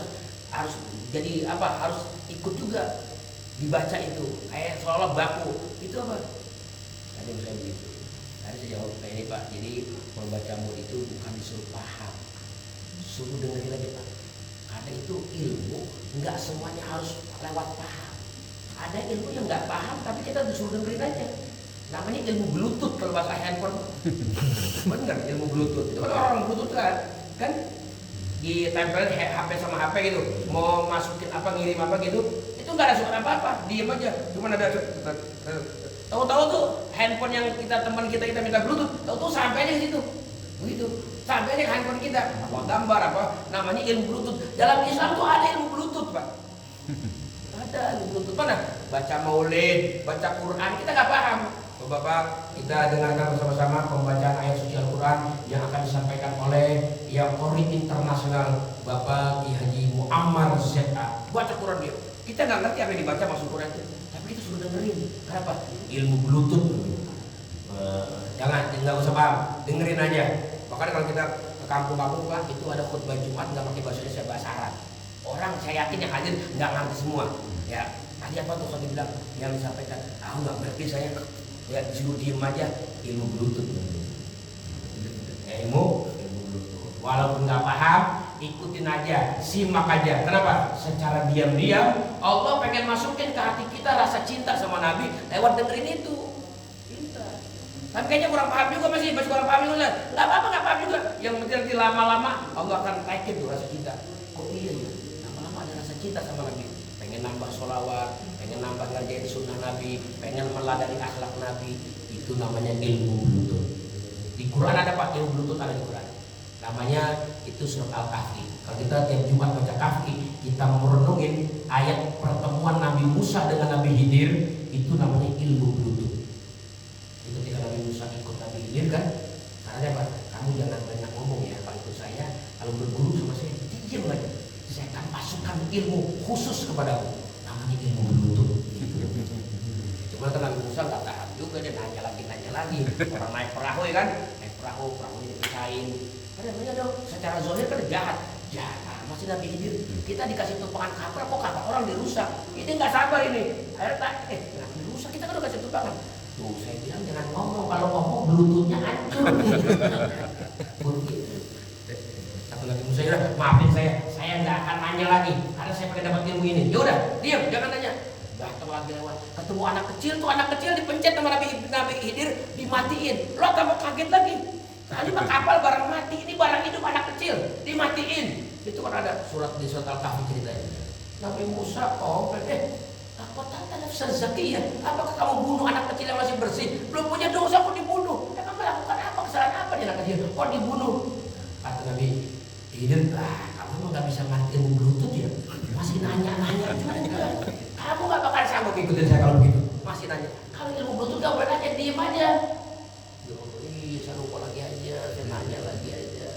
harus jadi apa? Harus ikut juga dibaca itu. Kayak seolah baku. Itu apa? Tadi saya begitu. Tadi saya jawab kayak ini Pak. Jadi membaca maulid itu bukan disuruh paham, suruh dengerin aja Pak. Karena itu ilmu nggak semuanya harus lewat paham. Ada ilmu yang nggak paham tapi kita disuruh dengerin aja. Namanya ilmu bluetooth kalau bahasa handphone. Bener, ilmu bluetooth. Itu kan orang bluetooth kan ditempel HP sama HP gitu. Mau masukin apa, ngirim apa gitu. Itu nggak ada suara apa-apa, diem aja. Cuman ada tahu-tahu tuh handphone yang teman kita minta bluetooth, tahu-tahu sampai aja di situ. Begitu. Sampai aja ke handphone kita. Apa gambar apa, namanya ilmu bluetooth. Dalam Islam tuh ada ilmu bluetooth, Pak. Ada ilmu bluetooth. Mana? Baca maulid, baca Quran, kita nggak paham. Bapak, kita dengarkan bersama-sama pembacaan ayat suci Al-Quran yang akan disampaikan oleh yang Qori Internasional Bapak Ki Haji Muammar Z.A. Baca Quran dia. Kita nggak ngerti apa yang dibaca maksud Quran itu, tapi kita sudah dengerin. Kenapa? Ilmu bluetooth. Jangan, nggak usah paham, dengerin aja. Makanya kalau kita ke kampung-kampung Pak, itu ada khutbah Jumat nggak pakai bahasa Indonesia, bahasa Arab. Orang saya yakin yang hadir nggak ngerti semua. Ya, tadi apa tuh kalau dibilang yang disampaikan, nggak ngerti saya. Ya, disuruh diem aja, ilmu bluetooth. Ilmu bluetooth. Walaupun nggak paham, ikutin aja, simak aja. Kenapa? Secara diam-diam Allah pengen masukin ke hati kita rasa cinta sama Nabi lewat dengerin itu. Tapi kayaknya kurang paham juga, masih kurang paham juga. Nggak apa-apa, nggak paham juga. Yang penting nanti lama-lama Allah akan naikin tuh rasa cinta. Kok iya ya? Lama-lama ada rasa cinta sama Nabi. Pengen nambah sholawat, pengen nambah ngajarin sunnah Nabi, pengen meladani akhlak Nabi. Itu namanya ilmu bluetooth. Di Quran ada Pak, ilmu bluetooth ada di Quran. Namanya itu surat Al-Kahfi. Kalau kita tiap Jumat baca Kahfi, kita merenungin ayat pertemuan Nabi Musa dengan Nabi Khidir, itu namanya ilmu bluetooth. Itu ketika Nabi Musa ikut Nabi Khidir kan, karena apa? Kamu jangan banyak ngomong ya, kalau ikut saya, kalau berguru sama saya, diam aja. Saya akan masukkan ilmu khusus kepadamu. Namanya ilmu bluetooth. Cuma kan Nabi Musa nggak tahan juga, dia nanya lagi. Orang naik perahu ya kan, naik perahunya dipisahin. Kadang-kadang dong, secara zahir kan jahat. Masih Nabi Khidir, kita dikasih tumpangan kapal, kok kapal orang dirusak. Ini nggak sabar ini. Akhirnya kenapa dirusak? Kita kan udah kasih tumpangan. Tuh saya bilang jangan ngomong, kalau ngomong bluetoothnya hancur. Begitu. Satu Nabi Musa bilang, maafin saya nggak akan nanya lagi, karena saya pengen dapat ilmu ini. Yaudah, diam, jangan nanya. Datang lagi lewat, ketemu anak kecil dipencet sama Nabi Khidir, dimatiin. Lo kamu kaget lagi. Tadi mah kapal barang mati, ini barang hidup anak kecil, dimatiin. Itu kan ada di surat Al-Kahfi ceritanya. Nabi Musa apa tanda nafsan zakiyah? Apakah kamu bunuh anak kecil yang masih bersih? Belum punya dosa kok dibunuh? Kamu melakukan apa? Kesalahan apa dia anak kecil? Kok dibunuh? Kata Nabi Khidir, kamu mah gak bisa ngertiin bluetooth ya? Masih nanya juga. Kamu gak bakal sanggup ikutin saya kalau begitu. Masih nanya. Kalau ilmu bluetooth gak boleh nanya, diem aja. Saya lupa lagi aja, saya nanya lagi aja.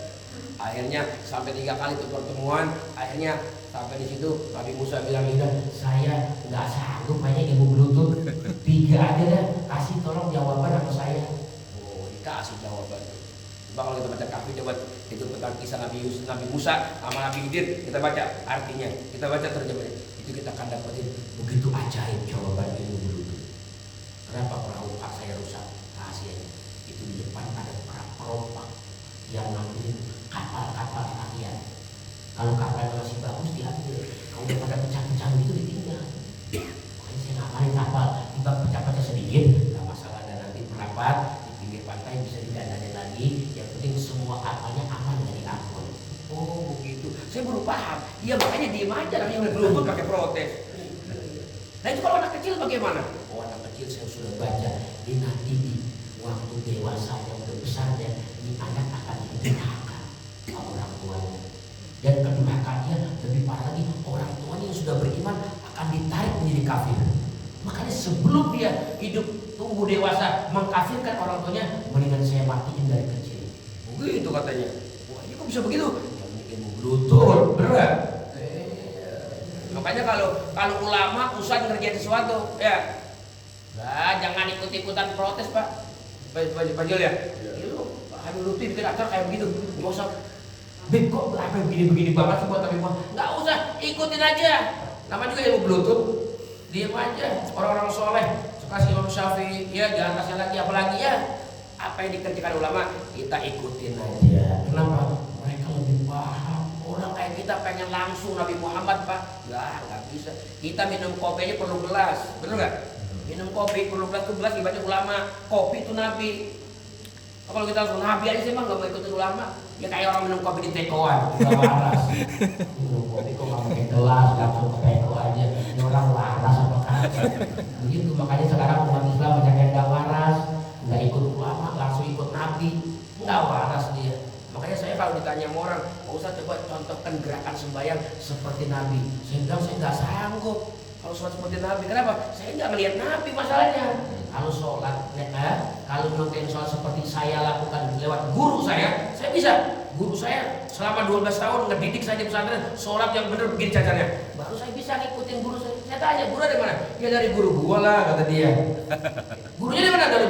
Akhirnya sampai 3 kali itu pertemuan. Akhirnya sampai di situ Nabi Musa bilang, saya nggak sanggup banyak ilmu bluetooth. 3 aja dah, kasih tolong jawaban sama saya. Oh, dikasih jawaban. Coba kalau kita baca Kahfi, coba itu tentang kisah Nabi Musa sama Nabi Khidir, kita baca artinya, kita baca terjemahnya. Itu kita akan dapetin begitu ajaib jawaban ilmu bluetooth. Kenapa perahu Pak saya rusak? Rahasianya itu di depan ada perompak yang ngambil kapal-kapal rakyat. Kalau kapalnya masih bagus diambil, kalau udah pada pecah-pecah gitu ditinggal. Makanya saya ngapain kapal tiba pecah-pecah sedikit, nggak masalah, dan nanti merapat di pinggir pantai bisa didandanin lagi. Yang penting semua kapalnya aman dari ampun. Oh begitu, saya baru paham. Iya makanya diem aja, namanya berlutut pakai protes. Nah itu kalau anak kecil bagaimana? Oh anak kecil saya sudah baca, ini nanti di waktu dewasa yang udah besar ya, ini anak akan durhaka sama orang tuanya. Dan kedurhakaannya lebih parah lagi, orang tuanya yang sudah beriman akan ditarik menjadi kafir. Makanya sebelum dia hidup tumbuh dewasa mengkafirkan orang tuanya, mendingan saya matiin dari kecil. Begitu katanya. Wah ini kok bisa begitu? Yang ilmu bluetooth berat. Makanya kalau ulama usah ngerjain sesuatu, ya, jangan ikut-ikutan protes Pak. Pak Jul ya? Lu Habib Lutfi bikin acara kayak begitu, nggak usah. Beb kok apa begini banget sih buat Habib? Nggak usah, ikutin aja. Nama juga ilmu bluetooth. Diam aja. Orang-orang soleh, sekasih Imam Syafi'i, ya jangan kasih lagi apalagi ya. Apa yang dikerjakan ulama kita ikutin aja. Kenapa? Mereka lebih paham. Orang kayak kita pengen langsung Nabi Muhammad Pak, nggak bisa. Kita minum kopi aja perlu gelas, betul nggak? Minum kopi perlu gelas dibaca ulama. Kopi itu Nabi. Kalau kita langsung Nabi aja sih mah nggak mau ikutin ulama. Ya kayak orang minum kopi di tekoan, nggak waras. Minum kopi kok nggak pakai gelas, langsung ke teko aja. Ini orang waras apa kan? Begitu makanya sekarang umat Islam banyak yang nggak waras, nggak ikut ulama, langsung ikut Nabi, nggak waras dia. Makanya saya kalau ditanya sama orang, Pak Ustaz coba contohkan gerakan sembahyang seperti Nabi. Saya bilang saya nggak sanggup. Kalau sholat seperti Nabi, kenapa? Saya nggak ngelihat Nabi masalahnya. Kalau sholat, kalau nonton sholat seperti saya lakukan lewat guru saya bisa. Guru saya selama 12 tahun ngedidik saya di pesantren, sholat yang benar begini caranya. Baru saya bisa ngikutin guru saya. Saya tanya, guru dari mana? Ya dari guru gua lah, kata dia. Gurunya dari mana? Dari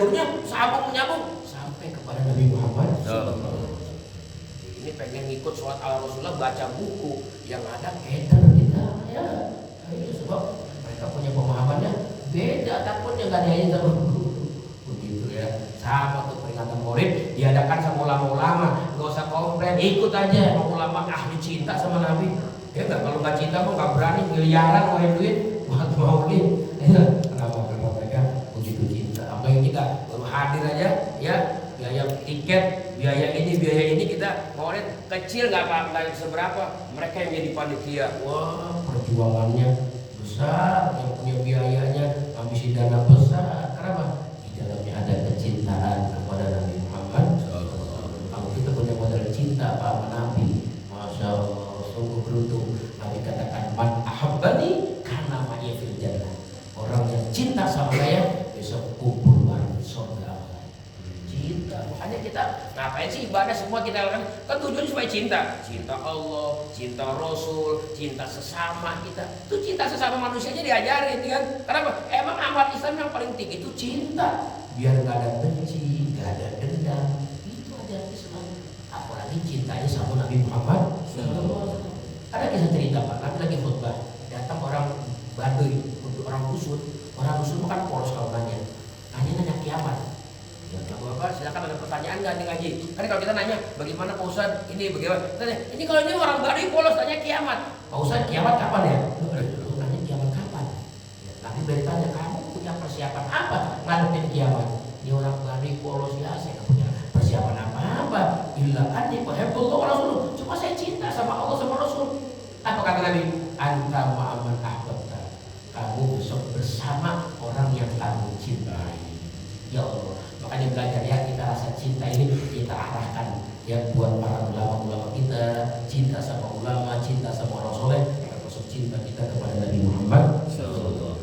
gurunya, sambung menyambung sampai kepada Nabi Muhammad. Ini pengen ngikut sholat ala Rasulullah, baca buku. yang ada hater kita ya. Sebab mereka punya pemahamannya beda, takutnya nggak diajarin sama guru begitu ya. Sama tuh peringatan Maulid diadakan sama ulama-ulama, nggak usah komplain, ikut aja. Ulama ahli cinta sama Nabi ya nggak, kalau nggak cinta mah nggak berani miliaran ngeluarin duit buat Maulid ya. Kenapa mereka begitu cinta? Apa yang kita baru hadir aja ya, biaya tiket, biaya ini kita Maulid kecil nggak seberapa, mereka yang jadi panitia, wah perjuangannya besar, yang punya biayanya habisi dana besar. Kenapa? Di dalamnya ada kecintaan kepada Nabi Muhammad. Kalau kita punya modal cinta sama Nabi, masya Allah, sungguh beruntung. Nabi katakan man ahabbani kana ma'iya fil jannah. Orang yang cinta sama saya besok kumpul bareng di surga. Cinta, makanya kita ngapain sih ibadah semua kita lakukan? Kan tujuannya supaya cinta Allah, cinta Rasul, cinta sesama kita. Itu cinta sesama manusianya diajarin kan? Kenapa? Emang amal Islam yang paling tinggi itu cinta. Biar nggak ada benci, nggak ada dendam. Itu aja Islam. Apalagi cintanya sama Nabi Muhammad. Ada kisah cerita Pak, Nabi lagi khutbah, datang orang Baduy, orang Kusut kan polos kalau nanya kiamat. Ya, Bapak silakan ada pertanyaan nggak nih ngaji? Kan kalau kita nanya bagaimana Pak Ustadz ini bagaimana? Tanya, ini kalau ini orang Baduy polos tanya kiamat. Pak Ustadz kiamat kapan ya? Lu nanya kiamat kapan? Ya, Nabi bertanya kamu punya persiapan apa ngadepin kiamat? Ini orang Baduy polos ya, saya nggak punya persiapan apa-apa. Illa anni uhibbullah wa rasuluh. Cuma saya cinta sama Allah sama Rasul. Apa kata Nabi? Anta ma'aman ahbabta. Kamu besok bersama orang yang kamu cintai. Ya Allah, makanya belajar ya, kita rasa cinta ini kita arahkan ya buat para ulama-ulama kita, cinta sama ulama, cinta sama orang soleh, termasuk cinta kita kepada Nabi Muhammad.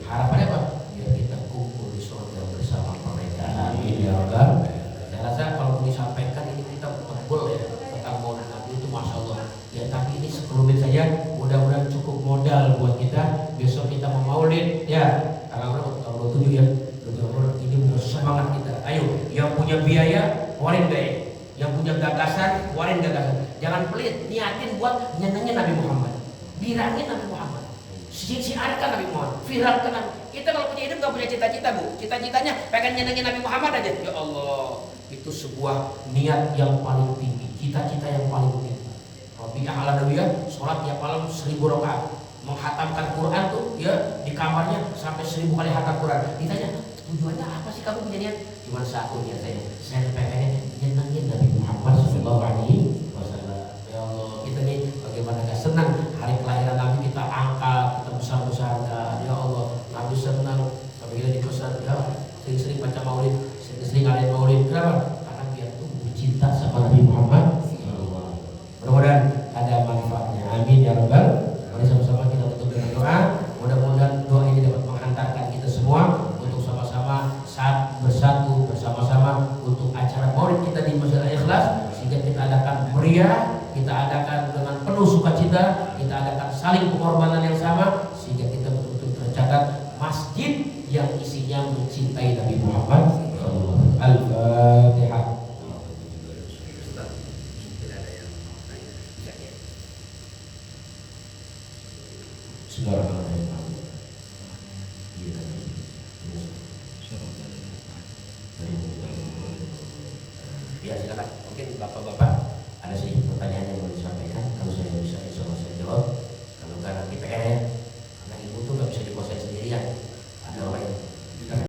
Harapannya apa? Biar kita kumpul di surga bersama mereka. Amin ya Allah. Saya rasa kalau disampaikan ini kita tebel ya tentang Maulid Nabi itu masya Allah. Ya tapi ini sekelumit saja, mudah-mudahan cukup modal buat kita. Besok kita mau Maulid ya. Tanggal 27 ya. Ini semangat kita. Ayo, yang punya biaya, keluarin biaya. Yang punya gagasan, keluarin gagasan. Jangan pelit, niatin buat nyenengin Nabi Muhammad. Bilangin Nabi Muhammad. Siarkan Nabi Muhammad. Viralkan Nabi. Kita kalau punya hidup gak punya cita-cita Bu. Cita-citanya pengen nyenengin Nabi Muhammad aja. Ya Allah, itu sebuah niat yang paling tinggi. Cita-cita yang paling tinggi. Rabi'ah ala Nabiyah, sholat tiap malam 1000 rakaat. Menghatamkan Quran tuh ya di kamarnya sampai 1000 kali hatam Quran. Ditanya, tujuannya apa sih kamu punya niat? Cuma satu niat saya pengen nyenengin Nabi Muhammad sallallahu alaihi wasallam. Ya Allah, kita nih bagaimana gak senang hari kelahiran Nabi kita angkat, kita besar-besarkan. Ya Allah, Nabi senang sampai kita dipesan ya sering-sering baca Maulid, sering-sering ngadain Maulid. Kenapa? Karena biar tumbuh cinta sama Nabi Muhammad. Mudah-mudahan ada manfaatnya. Amin ya rabbal. Mari sama-sama kita tutup dengan doa. Mudah-mudahan doa ini dapat menghantarkan kita semua untuk sama-sama saat bersatu bersama-sama untuk acara Maulid kita di Masjid Al-Ikhlas, sehingga kita adakan meriah, kita adakan dengan penuh sukacita, kita adakan saling pengorbanan yang sama, sehingga kita betul-betul tercatat masjid yang isinya mencintai Nabi Muhammad. Al-Fatihah. Bismillahirrahmanirrahim. Ya silakan, mungkin bapak-bapak